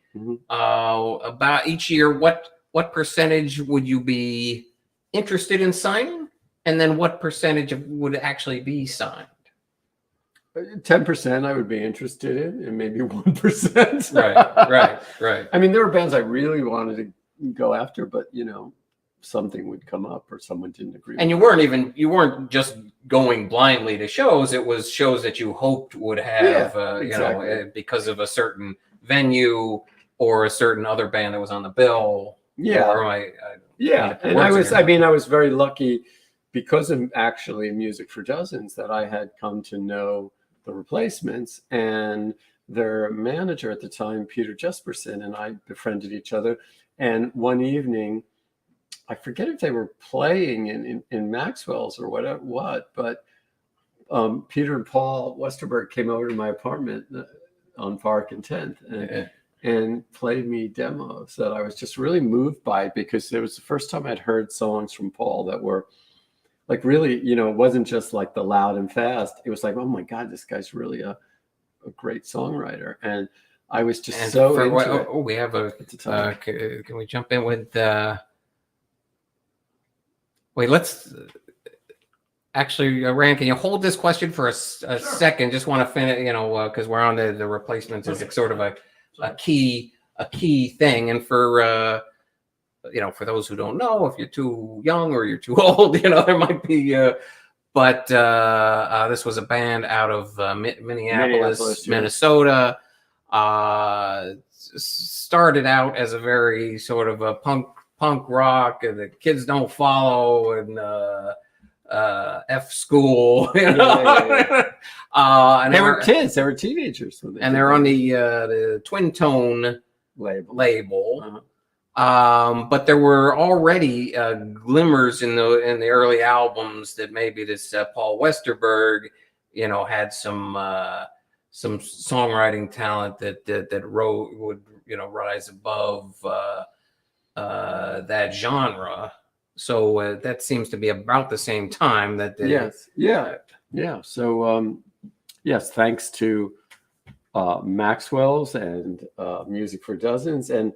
About each year, what percentage would you be interested in signing, and then what percentage would actually be signed? 10% I would be interested in, and maybe 1%. Right. I mean, there were bands I really wanted to go after, but something would come up or someone didn't agree. And you weren't just going blindly to shows. It was shows that you hoped would have, because of a certain venue or a certain other band that was on the bill. Yeah. Or And I was very lucky because of actually Music for Dozens that I had come to know the Replacements, and their manager at the time, Peter Jesperson, and I befriended each other. And one evening, I forget if they were playing in Maxwell's or what, but Peter and Paul Westerberg came over to my apartment on Park and 10th and played me demos that I was just really moved by, because it was the first time I'd heard songs from Paul that were like really, it wasn't just like the loud and fast. It was like, oh my God, this guy's really a great songwriter. And I was just into it. We have can we jump in with wait, let's actually, Rand, can you hold this question for a second? Just want to finish, because we're on the Replacements. It's sort of a key thing. And for for those who don't know, if you're too young or you're too old, there might be. But this was a band out of Minneapolis, Minnesota. Started out as a very sort of a punk rock, and the Kids Don't Follow, and F School, And they were kids, they were teenagers, and they're on the Twin Tone label. But there were already glimmers in the early albums that maybe this Paul Westerberg, had some songwriting talent that would rise above that genre. So that seems to be about the same time that they, So yes, thanks to Maxwells and Music for Dozens, and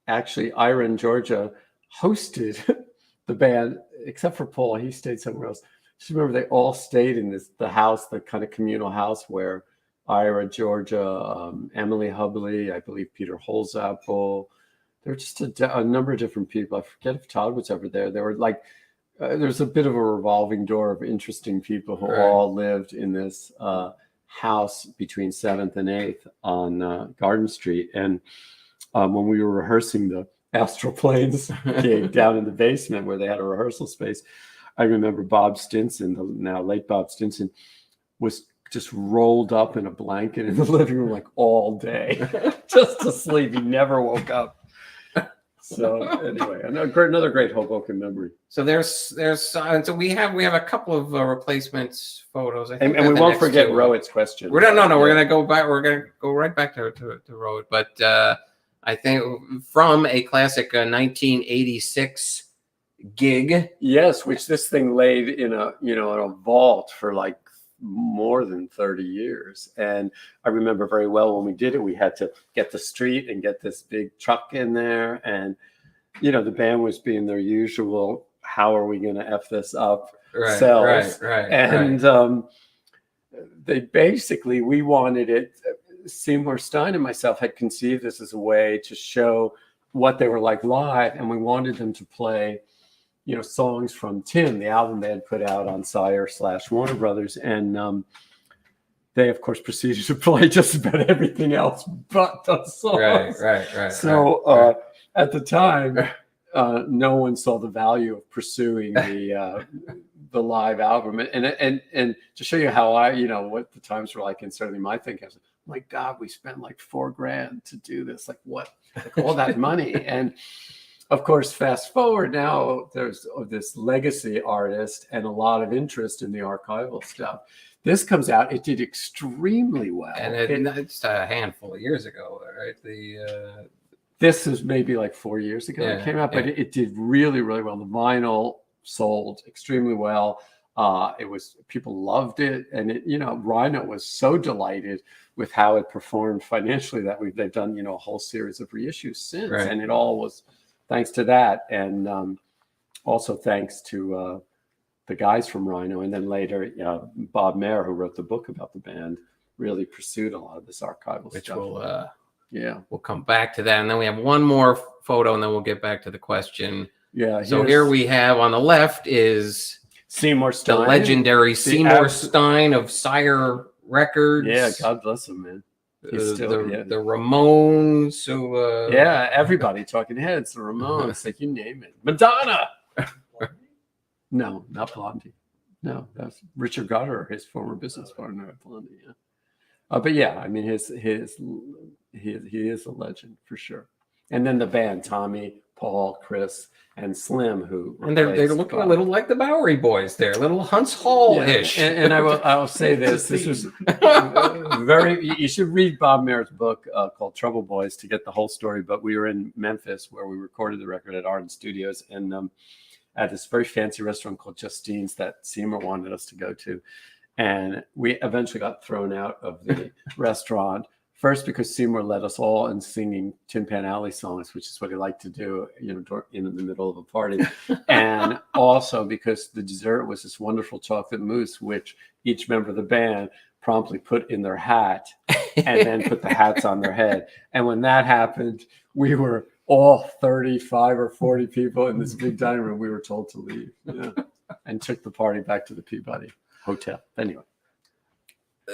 actually Ira and Georgia hosted the band, except for Paul. He stayed somewhere else. Just remember, they all stayed in the house, the kind of communal house where Ira, Georgia, Emily Hubley, I believe Peter Holzapfel. There were just a number of different people. I forget if Todd was ever there. There were like, there's a bit of a revolving door of interesting people who all lived in this house between 7th and 8th on Garden Street. And when we were rehearsing the Astral Planes gig down in the basement where they had a rehearsal space, I remember Bob Stinson, the now late Bob Stinson, was just rolled up in a blanket in the living room like all day, just to sleep. He never woke up. So anyway, another great Hoboken memory. So so we have a couple of Replacements photos. I think, and we won't forget Rowett's question. We're gonna go back. We're gonna go right back to Rowett. But I think from a classic 1986 gig. Yes, which this thing laid in a vault for like more than 30 years. And I remember very well when we did it, we had to get the street and get this big truck in there. And, the band was being their usual, how are we going to F this up selves. And they basically, we wanted it, Seymour Stein and myself had conceived this as a way to show what they were like live. And we wanted them to play songs from Tim, the album they had put out on Sire/Warner Brothers. And they, of course, proceeded to play just about everything else but those songs. Right. So at the time, no one saw the value of pursuing the live album. And to show you how what the times were like, and certainly my thinking, I was like, oh my God, we spent like $4,000 to do this. Like what? Like all that money. And of course, fast forward now, there's this legacy artist and a lot of interest in the archival stuff. This comes out, it did extremely well. And it's a handful of years ago, right? This is maybe like 4 years ago it came out, but it did really, really well. The vinyl sold extremely well. People loved it. And Rhino was so delighted with how it performed financially that they've done, a whole series of reissues since. Right. And it all was thanks to that, and also thanks to the guys from Rhino, and then later Bob Mayer, who wrote the book about the band, really pursued a lot of this archival stuff. We'll come back to that, and then we have one more photo, and then we'll get back to the question. Yeah. So here we have on the left is Seymour Stein, the legendary Seymour Stein of Sire Records. Yeah, God bless him, man. He's still, the Ramones. So everybody, Talking Heads, the Ramones, like you name it. Madonna. No, not Blondie. No, that's Richard Goddard, his former business partner at Blondie. Yeah. But yeah, I mean, he is a legend for sure. And then the band, Tommy, Paul, Chris, and Slim, who they're looking a little like the Bowery Boys there, a little Hunts Hall-ish. Yeah. And I will say this: this was very. You should read Bob Merritt's book called Trouble Boys to get the whole story. But we were in Memphis where we recorded the record at Ardent Studios, and at this very fancy restaurant called Justine's that Seymour wanted us to go to. And we eventually got thrown out of the restaurant, first because Seymour led us all in singing Tin Pan Alley songs, which is what he liked to do, in the middle of a party. And also because the dessert was this wonderful chocolate mousse, which each member of the band promptly put in their hat and then put the hats on their head. And when that happened, we were all 35 or 40 people in this big dining room. We were told to leave, and took the party back to the Peabody Hotel. Anyway,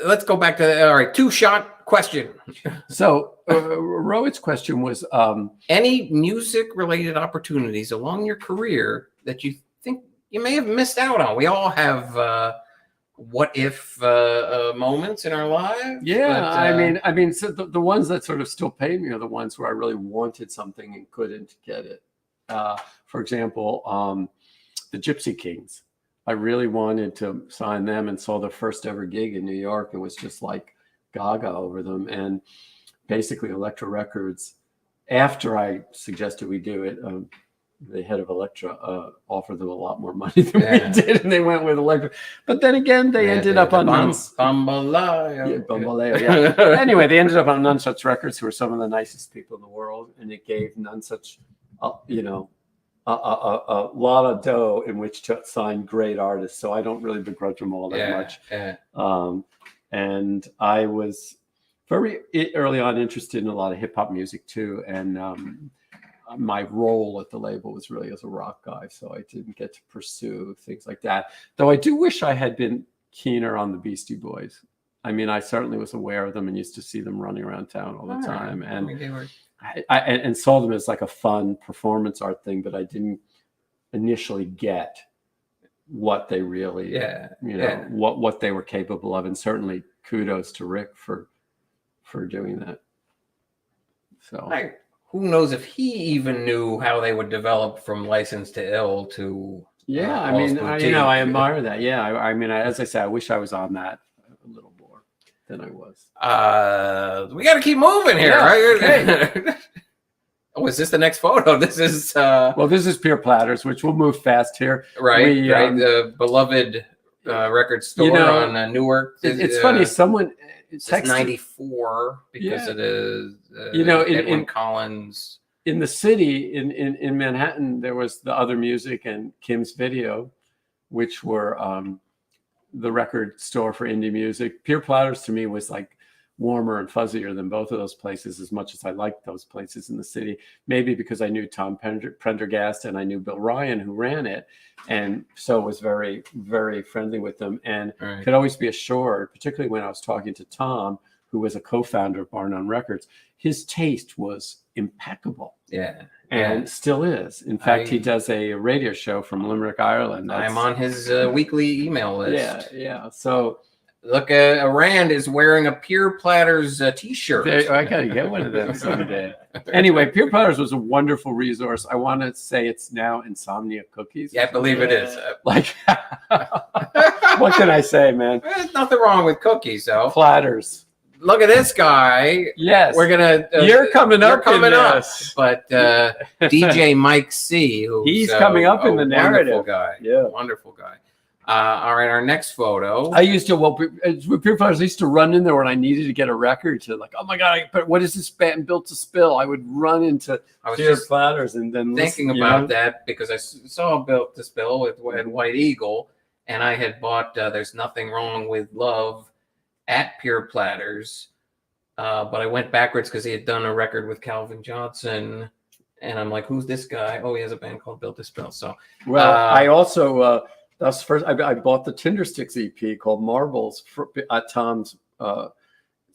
let's go back to two-shot question. So Rohit's question was any music-related opportunities along your career that you think you may have missed out on? We all have what if moments in our lives. Yeah, but, I mean, so the ones that sort of still pay me are the ones where I really wanted something and couldn't get it. For example, the Gypsy Kings. I really wanted to sign them and saw their first ever gig in New York and was just like gaga over them. And basically Elektra Records, after I suggested we do it, the head of Elektra offered them a lot more money than we did, and they went with Elektra. But then again, they ended up on Bambaleo. Yeah. Anyway, they ended up on Nunsuch Records, who are some of the nicest people in the world, and it gave Nunsuch, a lot of dough in which to sign great artists. So I don't really begrudge them all that much. Yeah. And I was very early on interested in a lot of hip hop music too, and my role at the label was really as a rock guy, so I didn't get to pursue things like that. Though I do wish I had been keener on the Beastie Boys. I mean, I certainly was aware of them and used to see them running around town all the time, and and saw them as like a fun performance art thing, but I didn't initially get what they really, what they were capable of, and certainly kudos to Rick for doing that. So. Who knows if he even knew how they would develop from License to Ill to I mean, I admire that. Yeah, I mean, as I said, I wish I was on that a little more than I was. We got to keep moving here, right? Okay. Oh, is this the next photo? This is well, this is Pure Platters, which we'll move fast here. Right, the beloved record store on Newark. It's funny, someone. It's 94 because it is Edwin Collins. In the city, in Manhattan, there was the Other Music and Kim's Video, which were the record store for indie music. Pure Platters to me was like warmer and fuzzier than both of those places, as much as I liked those places in the city. Maybe because I knew Tom Prendergast and I knew Bill Ryan, who ran it, and so was very, very friendly with them, and could always be assured, particularly when I was talking to Tom, who was a co-founder of Bar None Records, his taste was impeccable. And still is. In fact, he does a radio show from Limerick, Ireland. I'm on his weekly email list. Yeah. So look, Rand is wearing a Pure Platters t-shirt. I gotta get one of them someday. Anyway, Pure Platters was a wonderful resource. I want to say it's now Insomnia Cookies. Yeah, I believe it is. Like, what can I say, man? There's nothing wrong with cookies, though. Platters. Look at this guy. Yes, we're gonna. You're coming up. But DJ Mike C, he's coming up in the narrative. Wonderful guy. Yeah, wonderful guy. All right, our next photo. I used to, with Pure Platters, I used to run in there when I needed to get a record to, like, oh my God, but what is this band Built to Spill? I would run into Pure Platters and then thinking about that because I saw Built to Spill with White Eagle, and I had bought There's Nothing Wrong with Love at Pure Platters, but I went backwards because he had done a record with Calvin Johnson, and I'm like, who's this guy? Oh, he has a band called Built to Spill. So, I also. That's first. I bought the Tindersticks EP called Marbles at Tom's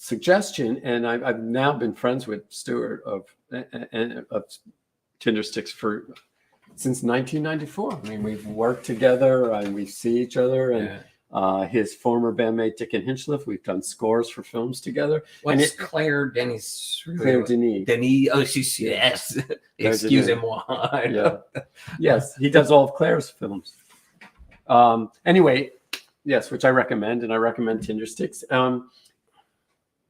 suggestion, and I've now been friends with Stuart of Tindersticks since 1994. I mean, we've worked together and we see each other, and his former bandmate Dick and Hinchliffe. We've done scores for films together. What's Claire Denis? Claire Denis. Denis. Oh, she's yes. Excusez-moi. Yeah. Yes, he does all of Claire's films. Anyway, yes, which I recommend, and I recommend Tindersticks.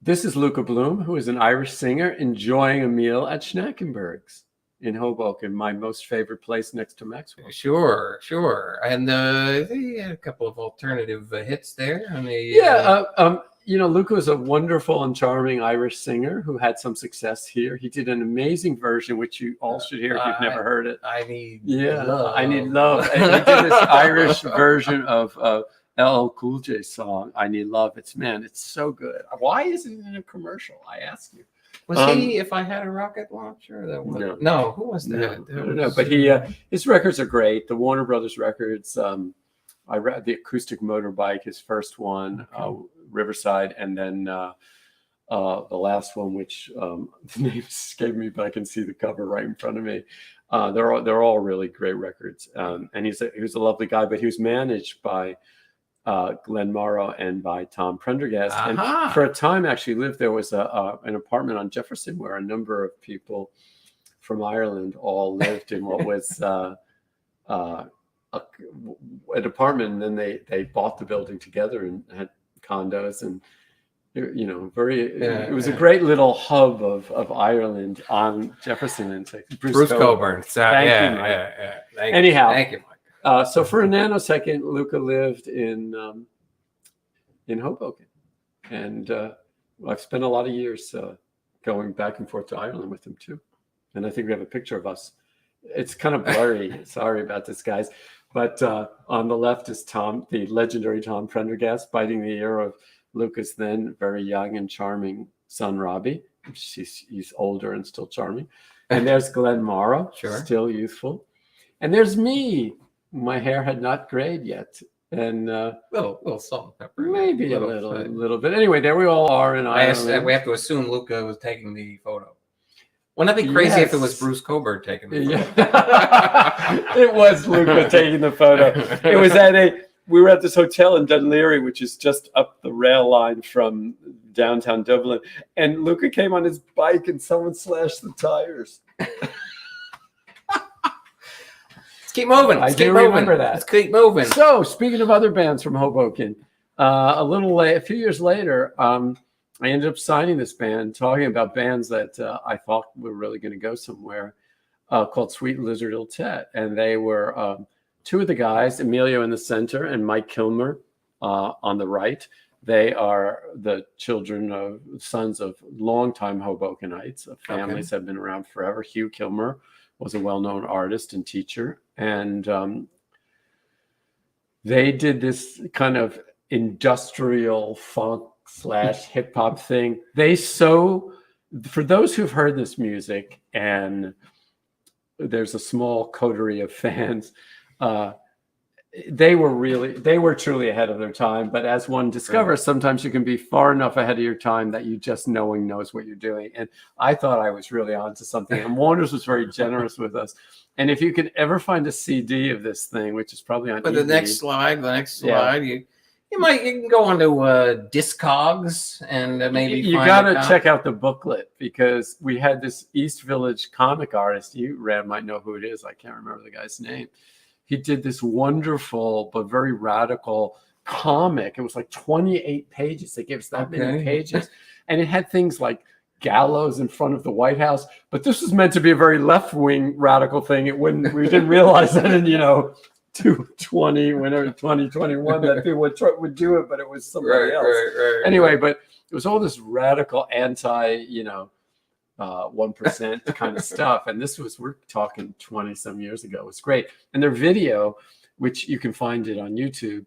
This is Luca Bloom, who is an Irish singer enjoying a meal at Schnackenberg's in Hoboken, my most favorite place next to Maxwell. Sure. And they had a couple of alternative hits there. Luca is a wonderful and charming Irish singer who had some success here. He did an amazing version, which you all should hear if you've never heard it. I Need Love. I Need Love. And he did this Irish version of LL Cool J song, I Need Love. It's so good. Why isn't it in a commercial? I ask you. Was he If I Had a Rocket Launcher? No, who was that? No, but his records are great. The Warner Brothers records, I read the Acoustic Motorbike, his first one, Riverside, and then the last one, which the name escaped me, but I can see the cover right in front of me. They're all really great records, and he was a lovely guy. But he was managed by Glenn Morrow and by Tom Prendergast, and for a time actually lived there. Was an apartment on Jefferson where a number of people from Ireland all lived in what was an apartment, and then they bought the building together and had condos, and it was a great little hub of Ireland on Jefferson and Bruce Coburn. Thank you, Mike. Anyhow, thank you, Mike. So for a nanosecond, Luca lived in Hoboken, and I've spent a lot of years going back and forth to Ireland with him too. And I think we have a picture of us. It's kind of blurry. Sorry about this, guys. But on the left is Tom, the legendary Tom Prendergast, biting the ear of Luca's then very young and charming son, Robbie. He's older and still charming. And there's Glenn Morrow, still youthful. And there's me. My hair had not grayed yet. And little salt and pepper. Maybe a little bit. Anyway, there we all are in Ireland. We have to assume Luca was taking the photo. Wouldn't that be crazy if it was Bruce Coburn taking the photo? It was Luca taking the photo. It was we were at this hotel in Dunleary, which is just up the rail line from downtown Dublin. And Luca came on his bike and someone slashed the tires. Let's keep moving. I do remember that. Let's keep moving. So speaking of other bands from Hoboken, a few years later, I ended up signing this band, talking about bands that I thought were really going to go somewhere, called Sweet Lizard Iltet. And they were two of the guys, Emilio in the center and Mike Kilmer on the right. They are the sons of longtime Hobokenites. Families have been around forever. Hugh Kilmer was a well-known artist and teacher. And they did this kind of industrial funk / hip hop thing. For those who've heard this music, and there's a small coterie of fans, they were truly ahead of their time. But as one discovers, sometimes you can be far enough ahead of your time that you just knows what you're doing. And I thought I was really onto something. And Warner's was very generous with us. And if you could ever find a CD of this thing, which is probably on but the next slide, you can go onto Discogs and maybe you got to check out the booklet, because we had this East Village comic artist. You, Ram, might know who it is. I can't remember the guy's name. He did this wonderful but very radical comic. It was like 28 pages. It gives that many pages. And it had things like gallows in front of the White House. But this was meant to be a very left-wing radical thing. We didn't realize that in, 2021 that people would do it, but it was somebody else. Anyway, but it was all this radical anti, 1% kind of stuff. And we're talking 20 some years ago. It was great. And their video, which you can find it on YouTube,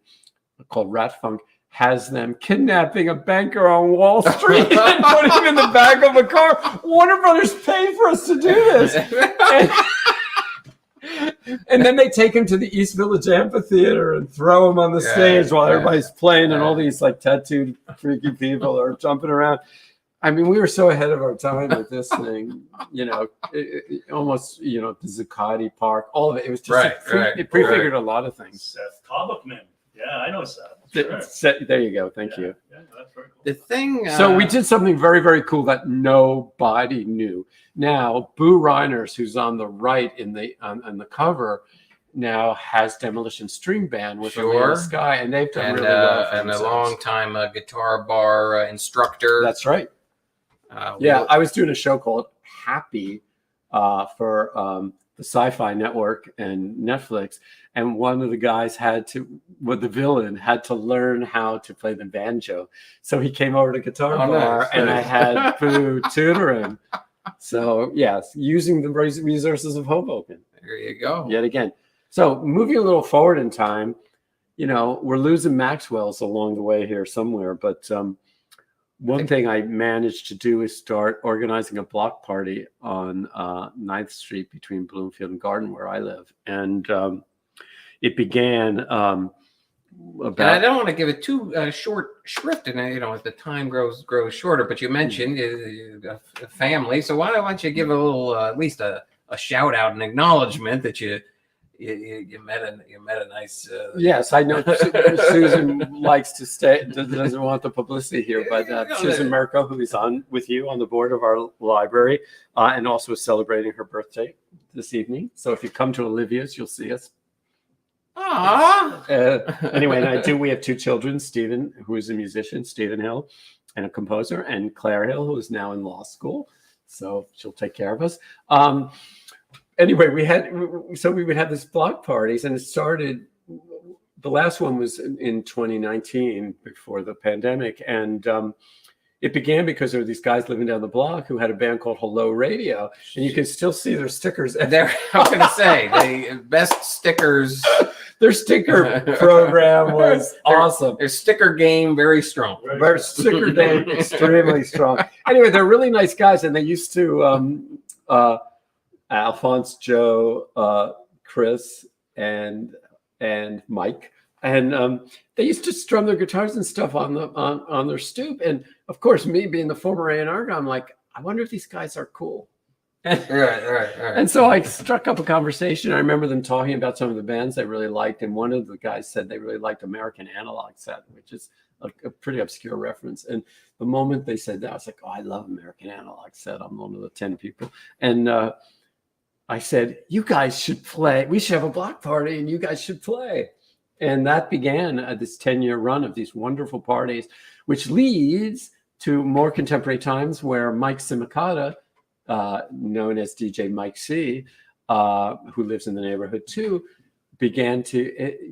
called Rat Funk, has them kidnapping a banker on Wall Street and putting him in the back of a car. Warner Brothers paid for us to do this. And then they take him to the East Village Amphitheater and throw him on the stage while everybody's playing, and all these like tattooed freaky people are jumping around. I mean, we were so ahead of our time with this thing, you know, almost, you know, the Zuccotti Park, all of it. It was just it prefigured a lot of things. Seth Hoboken. Yeah, I know Seth. Sure. There you go. Thank you. Yeah, that's very cool. The thing. So we did something very, very cool that nobody knew. Now, Boo Reiners, who's on the right in the on the cover, now has Demolition String Band with Arena Sky, and they've done really well. And a long time guitar bar instructor. That's right. I was doing a show called Happy for the Sci-Fi Network and Netflix, and one of the guys the villain had to learn how to play the banjo. So he came over to Guitar Bar, and I had Boo tutor him. So yes, using the resources of Hoboken. There you go. Yet again. So moving a little forward in time, you know, we're losing Maxwells along the way here somewhere, but one thing I managed to do is start organizing a block party on 9th Street between Bloomfield and Garden, where I live. And it began about... And I don't want to give it too short shrift, and you know, as the time grows shorter, but you mentioned a family. So why don't you give a little, at least a shout out and acknowledgement that you met a nice yes, I know Susan likes to stay, doesn't want the publicity here, but Susan Merkel, who is on with you on the board of our library, and also is celebrating her birthday this evening. So if you come to Olivia's, you'll see us. Anyway, and we have two children, Stephen, who is a musician, Stephen Hill, and a composer, and Claire Hill, who is now in law school, so she'll take care of us. Anyway, we would have these block parties, and it started. The last one was in 2019 before the pandemic, and it began because there were these guys living down the block who had a band called Hello Radio, and you can still see their stickers. There, I was going to say the best stickers. Their sticker program was awesome. Their sticker game very strong. Their sticker game extremely strong. Anyway, they're really nice guys, and they used to. Alphonse, Joe, Chris, and Mike, and they used to strum their guitars and stuff on their stoop. And of course, me being the former A&R guy, I'm like, I wonder if these guys are cool. Right. And so I struck up a conversation. I remember them talking about some of the bands they really liked, and one of the guys said they really liked American Analog Set, which is a pretty obscure reference. And the moment they said that, I was like, oh, I love American Analog Set. I'm one of the 10 people. And I said, you guys should play. We should have a block party, and you guys should play. And that began this 10-year run of these wonderful parties, which leads to more contemporary times where Mike Simicata, known as DJ Mike C, who lives in the neighborhood too,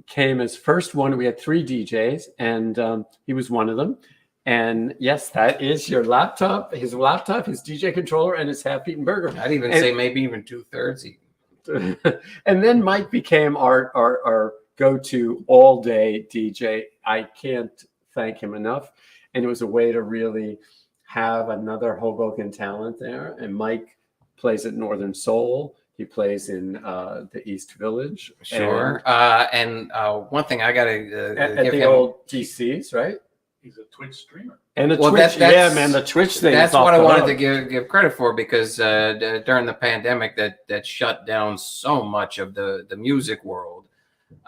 came as first one. We had 3 DJs, and he was one of them. And yes, that is your laptop, his DJ controller, and his half-eaten burger. I'd even say maybe even 2/3. And then Mike became our go-to all-day DJ. I can't thank him enough. And it was a way to really have another Hoboken talent there. And Mike plays at Northern Soul. He plays in the East Village. Sure. And one thing I got to at the old DCs, right? He's a Twitch streamer. And the Twitch, the Twitch thing. That's what I wanted to give credit for, because during the pandemic that shut down so much of the music world.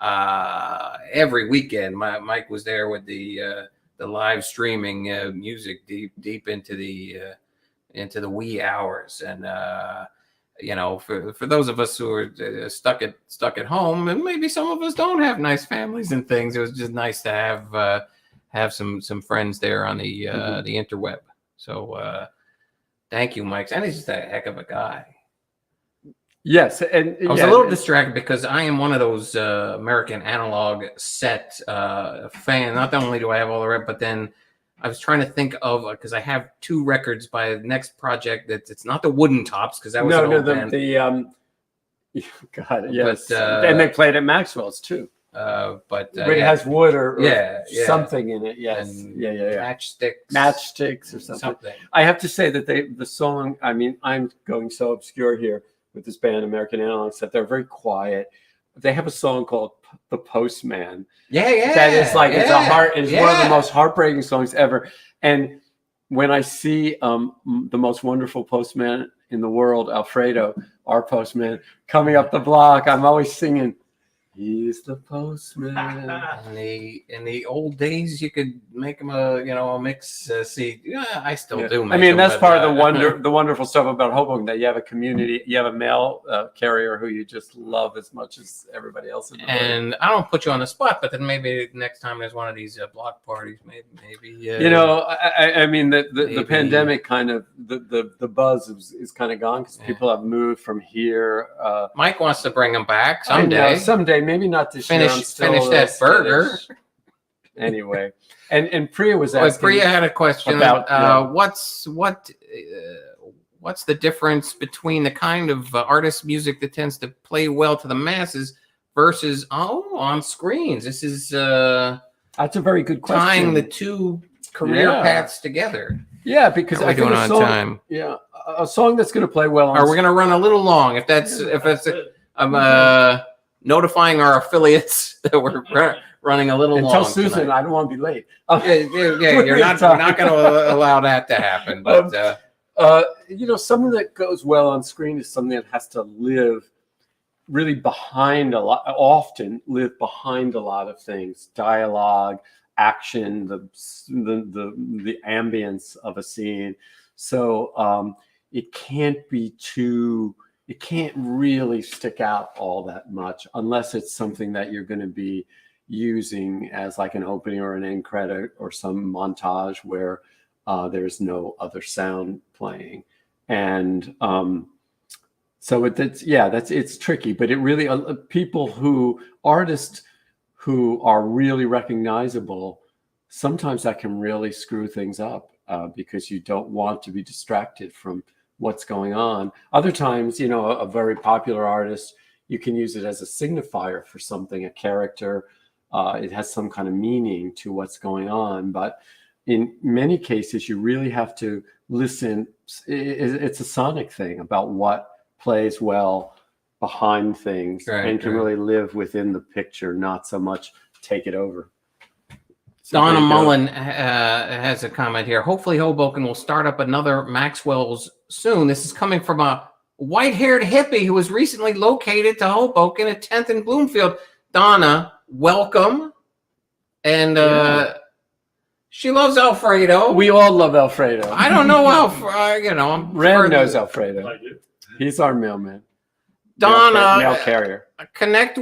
Every weekend, Mike was there with the live streaming music deep into the wee hours, and you know, for those of us who are stuck at home, and maybe some of us don't have nice families and things, it was just nice to have some friends there on the interweb. So thank you, Mike. And he's just a heck of a guy. Yes, and I was a little distracted because I am one of those American Analog Set fan. Not only do I have all the but then I was trying to think of, because I have 2 records by the next project that it's not the Wooden Tops, because that was an old band. God, yes, but, and they played at Maxwell's too. But it has wood or something in it. Yes, and matchsticks or something. I have to say that the song. I mean, I'm going so obscure here, with this band, American Analog, that they're very quiet. They have a song called "The Postman." Yeah. That is like it's one of the yeah. most heartbreaking songs ever. And when I see the most wonderful postman in the world, Alfredo, our postman, coming up the block, I'm always singing, "He's the postman." In the old days, you could make them a mix seed. Yeah, I still do. I mean, that's part of the wonderful stuff about Hoboken, that you have a community, you have a mail carrier who you just love as much as everybody else in the world. And I don't put you on the spot, but then maybe next time there's one of these block parties, maybe I mean, the pandemic kind of the buzz is kind of gone because people have moved from here. Mike wants to bring them back someday. Someday, maybe not this year. Finish that burger. Anyway, and Priya was asking. Priya had a question about what's the difference between the kind of artist music that tends to play well to the masses versus on screens. This is that's a very good question. Tying the two career paths together. Yeah, because I think a song, a song that's going to play well. We're going to run a little long. If that's I'm notifying our affiliates that we're running a little long. Tell Susan tonight. I don't want to be late. You're not going to allow that to happen. But something that goes well on screen is something that has to live really behind a lot of things: dialogue, action, the ambience of a scene. So it can't really stick out all that much unless it's something that you're going to be using as like an opening or an end credit or some montage where there's no other sound playing. And so it's tricky, but it really artists who are really recognizable, sometimes that can really screw things up because you don't want to be distracted from what's going on. Other times, a very popular artist, you can use it as a signifier for something, a character. It has some kind of meaning to what's going on. But in many cases, you really have to listen. It's a sonic thing about what plays well behind things and can really live within the picture, not so much take it over. Donna Mullen has a comment here. Hopefully Hoboken will start up another Maxwells soon. This is coming from a white-haired hippie who was recently located to Hoboken at 10th and Bloomfield. Donna, welcome. And she loves Alfredo. We all love Alfredo. I don't know Alfredo. Ren knows Alfredo. I do. He's our mailman. Donna, mail carrier. Connect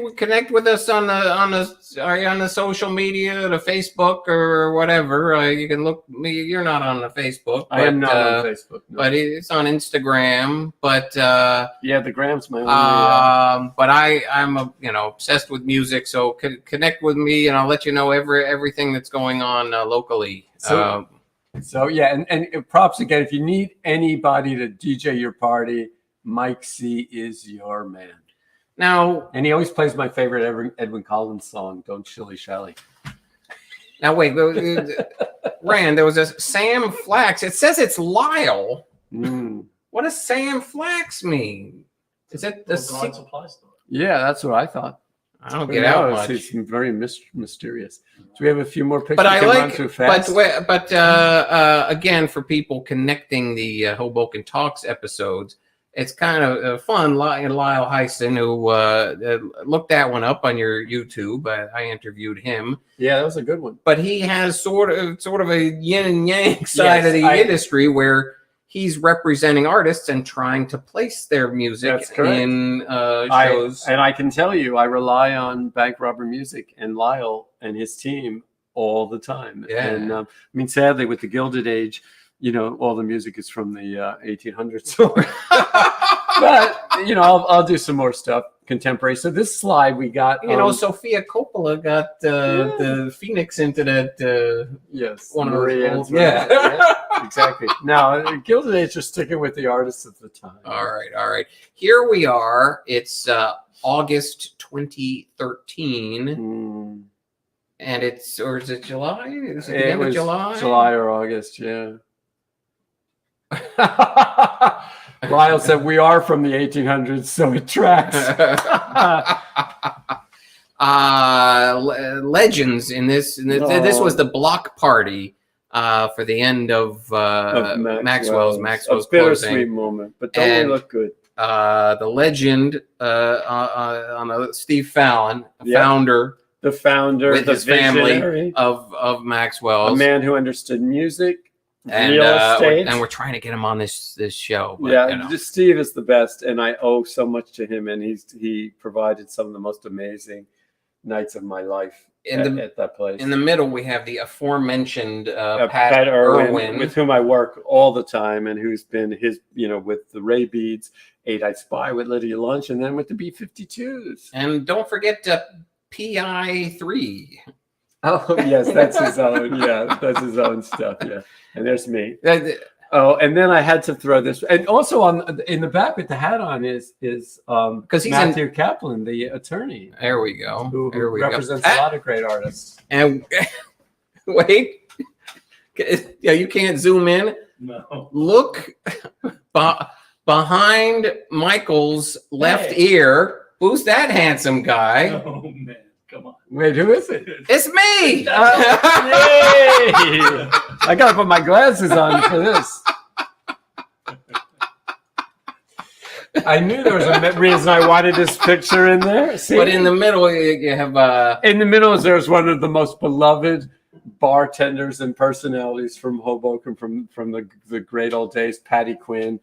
with us on the social media, the Facebook or whatever. You can look me. You're not on the Facebook. I am not on Facebook, no. But it's on Instagram. But the Gram's my only. But I'm obsessed with music. So connect with me, and I'll let you know everything that's going on locally. And props again. If you need anybody to DJ your party, Mike C is your man. Now, and he always plays my favorite Edwin Collins song, "Don't Shilly Shally." Now wait, Rand, there was a Sam Flax. It says it's Lyle. What does Sam Flax mean? Is it the supply store? Yeah, that's what I thought. I don't get out much. It's very mysterious. Do we have a few more pictures? But I like, too fast? but again, for people connecting the Hoboken Talks episodes, it's kind of fun. Lyle Heisen, who looked that one up on your YouTube. I interviewed him. Yeah, that was a good one. But he has sort of a yin and yang side of the industry where he's representing artists and trying to place their music in shows. And I can tell you, I rely on Bank Robber Music and Lyle and his team all the time. Yeah. And sadly, with the Gilded Age, all the music is from the 1800s. But I'll do some more stuff contemporary. So this slide we got. Sofia Coppola got the Phoenix into that. Yes, one of those. Yeah, exactly. Now Gilded Age are sticking with the artists of the time. All right. Here we are. It's August 2013, and is it July? Is it the end of July? July or August, yeah. Lyle said, "We are from the 1800s, so it tracks." Legends in this. This was the block party for the end of Maxwell's a bittersweet closing. moment, but don't we look good? The legend on Steve Fallon, founder, the founder, with the his family visionary of Maxwell's, a man who understood music, and real estate, and we're trying to get him on this show. But, yeah, Steve is the best, and I owe so much to him, and he provided some of the most amazing nights of my life at that place. In the middle, we have the aforementioned Pat Irwin, with whom I work all the time, and who's been his, with the Ray Beads, 8-Eyed Spy with Lydia Lunch, and then with the B-52s. And don't forget PI3. Oh, yes, that's his own. Yeah, that's his own stuff. Yeah, and there's me. Oh, and then I had to throw this, and also in the back with the hat on is because he's Matthew Kaplan, the attorney. There we go. Who represents a lot of great artists. And wait, yeah, you can't zoom in. No. Look behind Michael's left ear. Who's that handsome guy? Oh man, come on. Wait, who is it? It's me. Yay! I gotta put my glasses on for this. I knew there was a reason I wanted this picture in there. See? But in the middle, you have in the middle, there's one of the most beloved bartenders and personalities from Hoboken, from the great old days, Patty Quinn.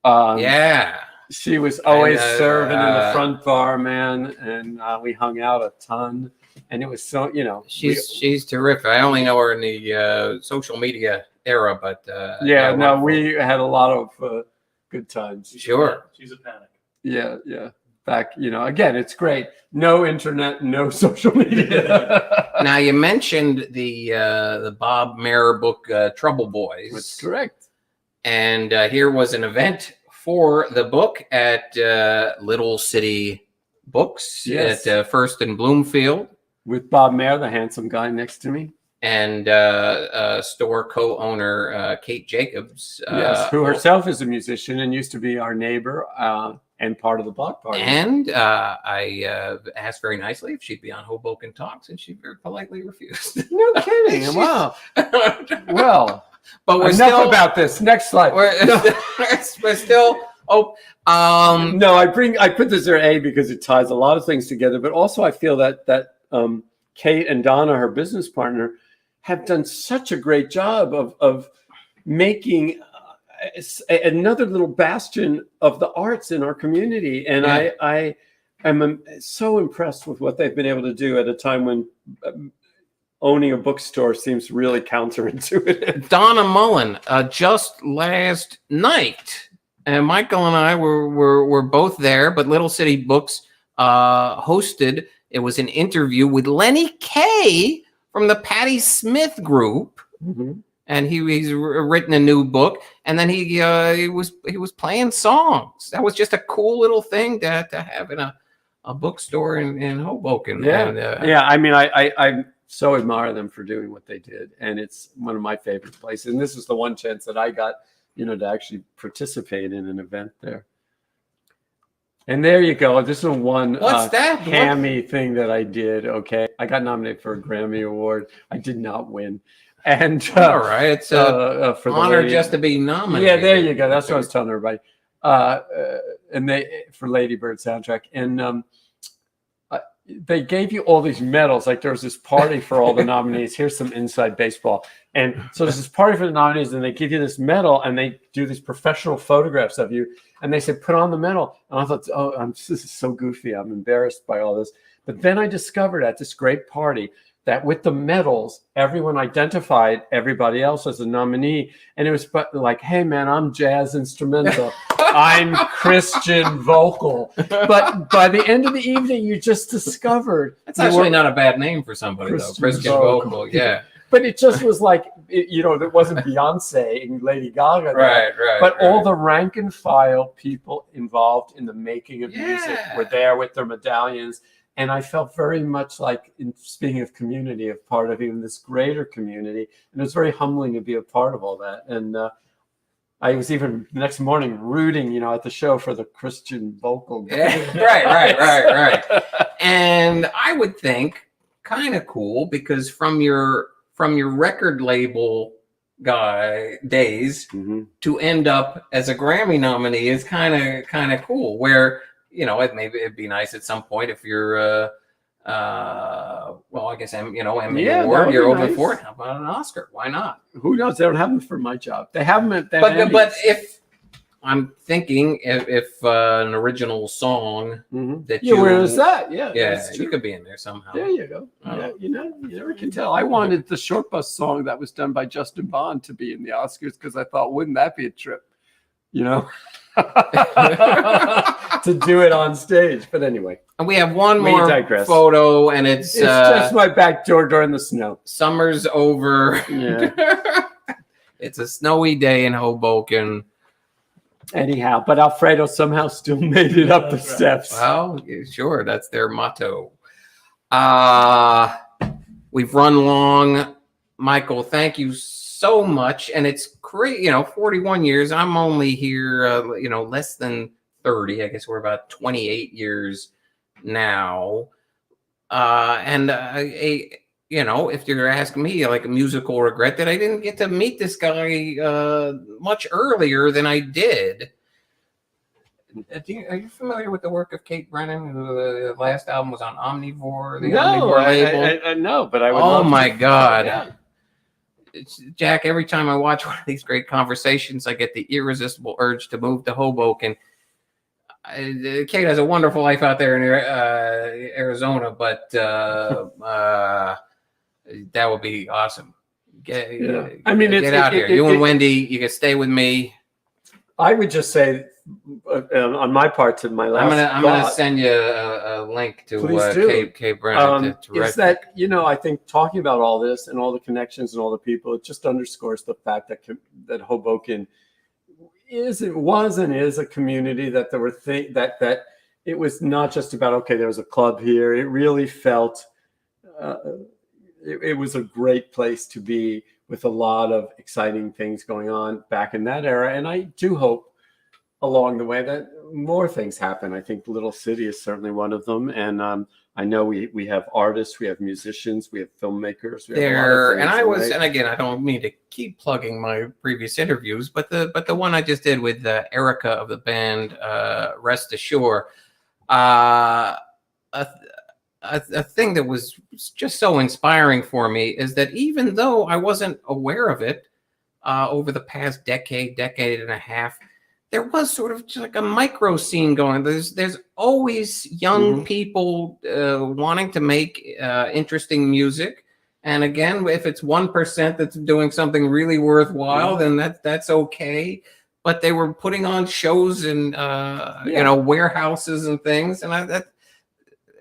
Yeah. She was always serving in the front bar, man, and we hung out a ton. And it was so, she's terrific. I only know her in the social media era, but we had a lot of good times. Sure, she's a panic. Yeah. Back, again, it's great. No internet, no social media. Now you mentioned the Bob Mayer book, Trouble Boys. That's correct. And here was an event for the book at Little City Books at First and Bloomfield. With Bob Mayer, the handsome guy next to me. And store co-owner Kate Jacobs. Who herself is a musician and used to be our neighbor and part of the block party. And I asked very nicely if she'd be on Hoboken Talks, and she very politely refused. No kidding. Wow. Well, but we're enough still about this. Next slide. We're still. No, I put this there because it ties a lot of things together, but also I feel that Kate and Donna, her business partner, have done such a great job of making another little bastion of the arts in our community. And I am so impressed with what they've been able to do at a time when owning a bookstore seems really counterintuitive. Donna Mullen, just last night, and Michael and I were both there, but Little City Books hosted. It was an interview with Lenny Kaye from the Patti Smith group, and he's written a new book. And then he was playing songs. That was just a cool little thing to have in a bookstore in Hoboken. Yeah, and, I mean, I so admire them for doing what they did, and it's one of my favorite places. And this is the one chance that I got, to actually participate in an event there. And there you go. This is one hammy thing that I did. Okay, I got nominated for a Grammy Award. I did not win. And all right, it's for honor just to be nominated. Yeah, there you go. That's what I was telling everybody. And they for Ladybird soundtrack, and they gave you all these medals. Like there was this party for all the nominees. Here's some inside baseball. And so there's this party for the nominees, and they give you this medal, and they do these professional photographs of you. And they said, put on the medal. And I thought, this is so goofy. I'm embarrassed by all this. But then I discovered at this great party that with the medals, everyone identified everybody else as a nominee. And it was like, hey, man, I'm jazz instrumental. I'm Christian vocal. But by the end of the evening, you just discovered. That's actually not a bad name for somebody, Christian vocal. Yeah. But it just was like, it wasn't Beyonce and Lady Gaga. Right. But all the rank and file people involved in the making of music were there with their medallions. And I felt very much like, speaking of community, a part of even this greater community. And it was very humbling to be a part of all that. And I was even the next morning rooting, at the show for the Christian vocal. Right. And I would think kind of cool because from your record label guy days to end up as a Grammy nominee is kind of cool. Where it'd be nice at some point if you're well, I guess Emmy Award, you're open for it. How about an Oscar? Why not? Who knows? They don't have them for my job. They have them at that. But if I'm thinking if an original song that where is that? Yeah, you could be in there somehow. There you go. Yeah, you never can tell. I wanted the Short Bus song that was done by Justin Bond to be in the Oscars because I thought, wouldn't that be a trip? To do it on stage. But anyway. And we have one more photo, and it's just my back door during the snow. Summer's over. Yeah. It's a snowy day in Hoboken. Anyhow, but Alfredo somehow still made it up the steps. Well, sure, that's their motto. We've run long. Michael, thank you so much. And it's great, 41 years. I'm only here, less than 30. I guess we're about 28 years now. If you're asking me, like a musical regret that I didn't get to meet this guy much earlier than I did. Are you familiar with the work of Kate Brennan, who the last album was on Omnivore? Omnivore label? No, but I would. Oh my God. Yeah. Jack, every time I watch one of these great conversations, I get the irresistible urge to move to Hoboken. Kate has a wonderful life out there in Arizona, but that would be awesome. Get out here. You and Wendy, you can stay with me. I would just say, on my part, to my last. I'm gonna send you a link to Kate Brennan. Is that I think talking about all this and all the connections and all the people, it just underscores the fact that Hoboken was and is a community that there were that it was not just about there was a club here. It really felt it was a great place to be with a lot of exciting things going on back in that era. And I do hope along the way that more things happen. I think Little City is certainly one of them. And I know we have artists, we have musicians, we have filmmakers. We have a lot of things, and again, I don't mean to keep plugging my previous interviews, but the one I just did with Erica of the band Rest Ashore, a thing that was just so inspiring for me is that even though I wasn't aware of it over the past decade and a half, there was sort of just like a micro scene going. There's always young people wanting to make interesting music. And again, if it's 1% that's doing something really worthwhile, then that's okay. But they were putting on shows in warehouses and things, and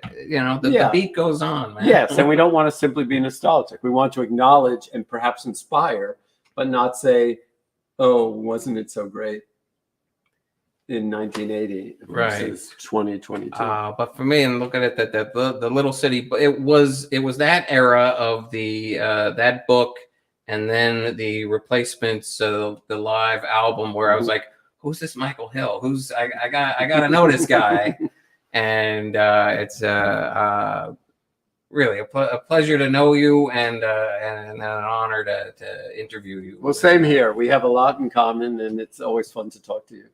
the beat goes on, man. Yes, and we don't want to simply be nostalgic. We want to acknowledge and perhaps inspire, but not say, "Oh, wasn't it so great in 1980 versus 2022?" But for me, and look at it, that the Little City, it was that era of the that book, and then the Replacements, the live album, where I was like, "Who's this Michael Hill? I got to know this guy." And it's really a pleasure to know you, and an honor to interview you. Well, same here. We have a lot in common, and it's always fun to talk to you.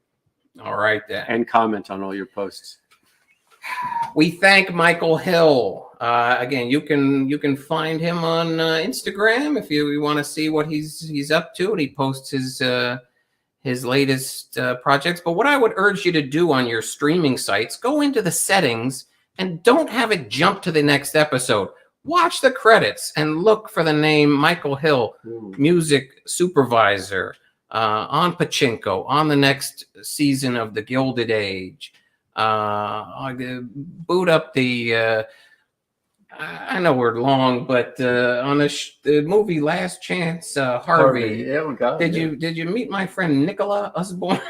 All right, then. And comment on all your posts. We thank Michael Hill. Again, you can find him on Instagram if you want to see what he's up to, and he posts his latest projects. But what I would urge you to do on your streaming sites, go into the settings and don't have it jump to the next episode. Watch the credits and look for the name Michael Hill, music supervisor on Pachinko, on the next season of The Gilded Age. Boot up the I know we're long, but on the movie Last Chance, Harvey. Yeah, we got it. Did you meet my friend Nicola Usborne?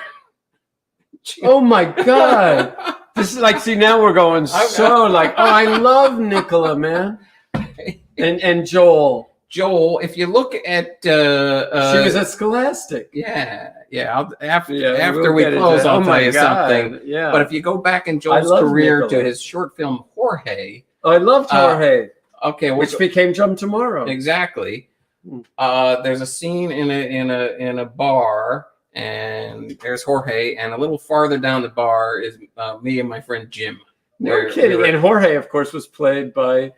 Oh my God! This is like, see, now we're going I love Nicola, man, and Joel. Joel, if you look at She was at Scholastic. yeah. After we'll we get into close, it. I'll Oh tell my you God, something. yeah. But if you go back in Joel's love career to Nicola. his short film Jorge, I loved Jorge, okay, which became Jump Tomorrow. exactly. There's a scene in a bar, and there's Jorge, and a little farther down the bar is me and my friend Jim. No kidding. And Jorge, of course, was played by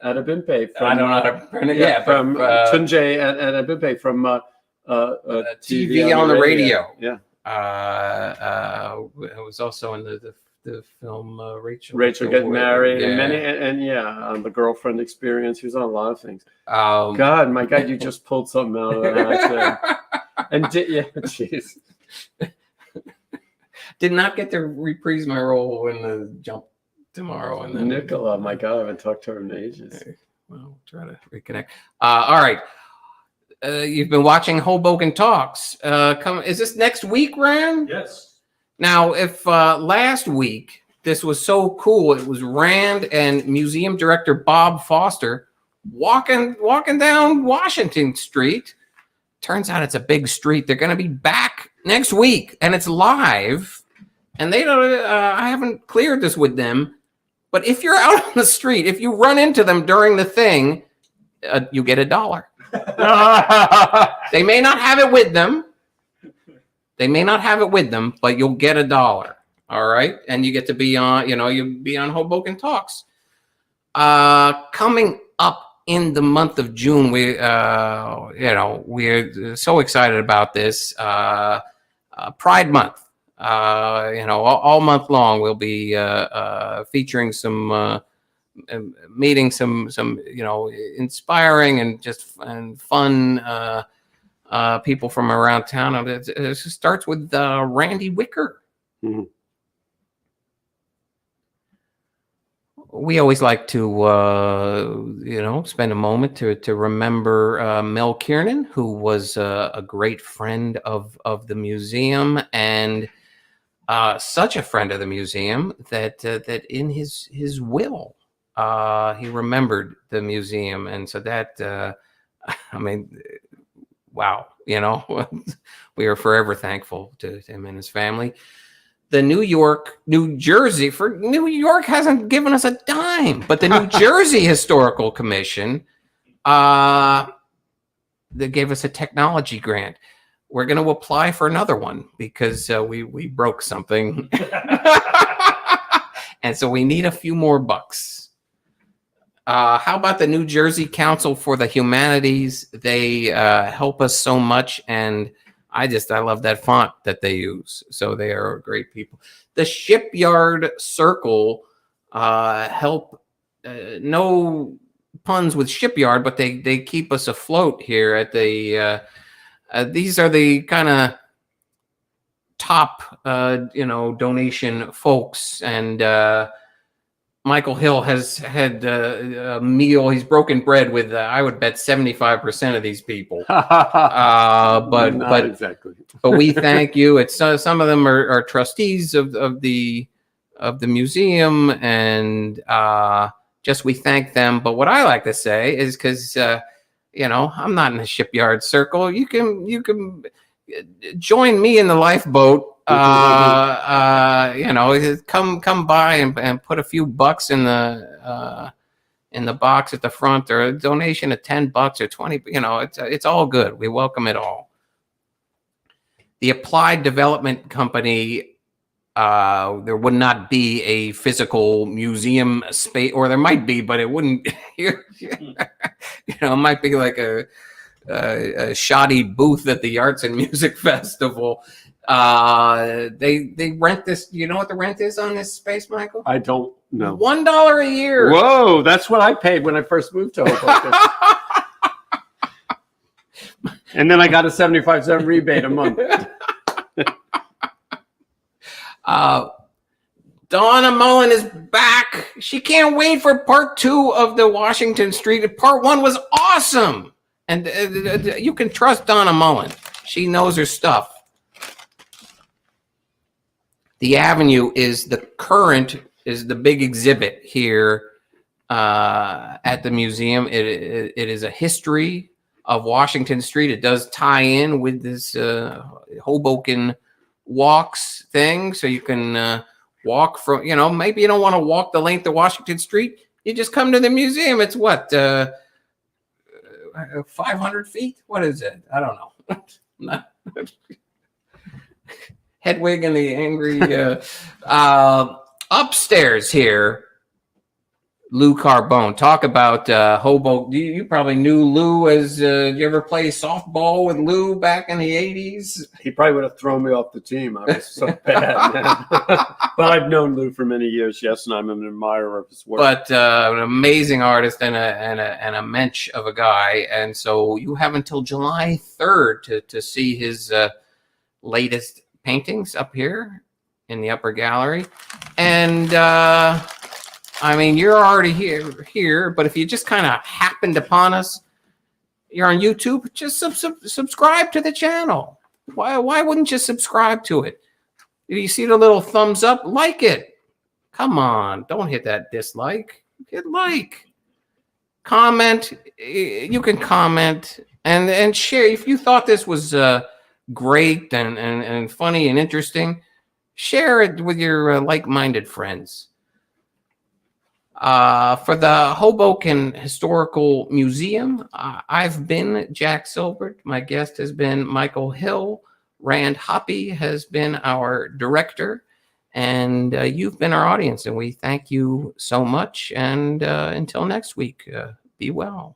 Adebimpe from, I don't know how to pronounce it. from Tunde Adebimpe from TV on the radio. Yeah. It was also in the film Rachel Getting Married, yeah. and the Girlfriend Experience. He was on a lot of things. Um, God, my God, you just pulled something out of that. And jeez. Did not get to reprise my role in the Jump Tomorrow. And then Nicola, my God, I haven't talked to her in ages. Well, try to reconnect. All right. You've been watching Hoboken Talks. Is this next week, Rand? Yes. Now, if last week this was so cool, it was Rand and museum director Bob Foster walking down Washington Street. Turns out it's a big street. They're going to be back next week, and it's live. And they don't. I haven't cleared this with them, but if you're out on the street, if you run into them during the thing, you get $1. They may not have it with them. But you'll get $1. All right, and you get to be on. You'll be on Hoboken Talks. Coming up in the month of June, we're so excited about this. Pride Month. All month long we'll be featuring some meeting some inspiring and just fun people from around town. It starts with Randy Wicker. Mm-hmm. We always like to spend a moment to remember Mel Kiernan, who was a great friend of the museum, and such a friend of the museum that in his will he remembered the museum, and so that wow, we are forever thankful to him and his family. The New Jersey hasn't given us a dime, but the New Jersey Historical Commission, they gave us a technology grant. We're going to apply for another one because we broke something. And so we need a few more bucks. How about the New Jersey Council for the Humanities? They help us so much, and I love that font that they use. So they are great people. The Shipyard Circle help. No puns with shipyard, but they keep us afloat here at the. These are the kind of top, donation folks, and Michael Hill has had a meal. He's broken bread with, I would bet, 75% of these people. But exactly. But we thank you. It's some of them are trustees of the museum, and we thank them. But what I like to say is because I'm not in the shipyard circle. You can join me in the lifeboat. Come by and put a few bucks in the box at the front, or a donation of $10 or 20. It's all good. We welcome it all. The Applied Development Company. There would not be a physical museum space, or there might be, but it wouldn't. It might be like a shoddy booth at the Arts and Music Festival. They rent this. You know what the rent is on this space, Michael? I don't know. $1 a year. Whoa, that's what I paid when I first moved to Hoboken. And then I got a 75-cent rebate a month. Donna Mullen is back. She can't wait for part 2 of the Washington Street. Part 1 was awesome. And you can trust Donna Mullen. She knows her stuff. The Avenue is the big exhibit here at the museum. It is a history of Washington Street. It does tie in with this Hoboken walks thing, so you can walk from, maybe you don't want to walk the length of Washington Street. You just come to the museum. It's what, 500 feet? What is it? I don't know. Hedwig and the Angry. Upstairs here, Lou Carbone. Talk about Hoboken. You probably knew Lou as, did you ever play softball with Lou back in the 80s? He probably would have thrown me off the team. I was so bad, man. But I've known Lou for many years, yes, and I'm an admirer of his work. But an amazing artist and a mensch of a guy. And so you have until July 3rd to see his latest paintings up here in the upper gallery. And I mean, you're already here, but if you just kind of happened upon us, you're on YouTube, just subscribe to the channel. Why wouldn't you subscribe to it? If you see the little thumbs up, like it. Come on, don't hit that dislike. Hit like. Comment. You can comment and share. If you thought this was great and funny and interesting, share it with your like-minded friends. For the Hoboken Historical Museum, I've been Jack Silbert. My guest has been Michael Hill. Rand Hoppy has been our director. And you've been our audience, and we thank you so much. And until next week, be well.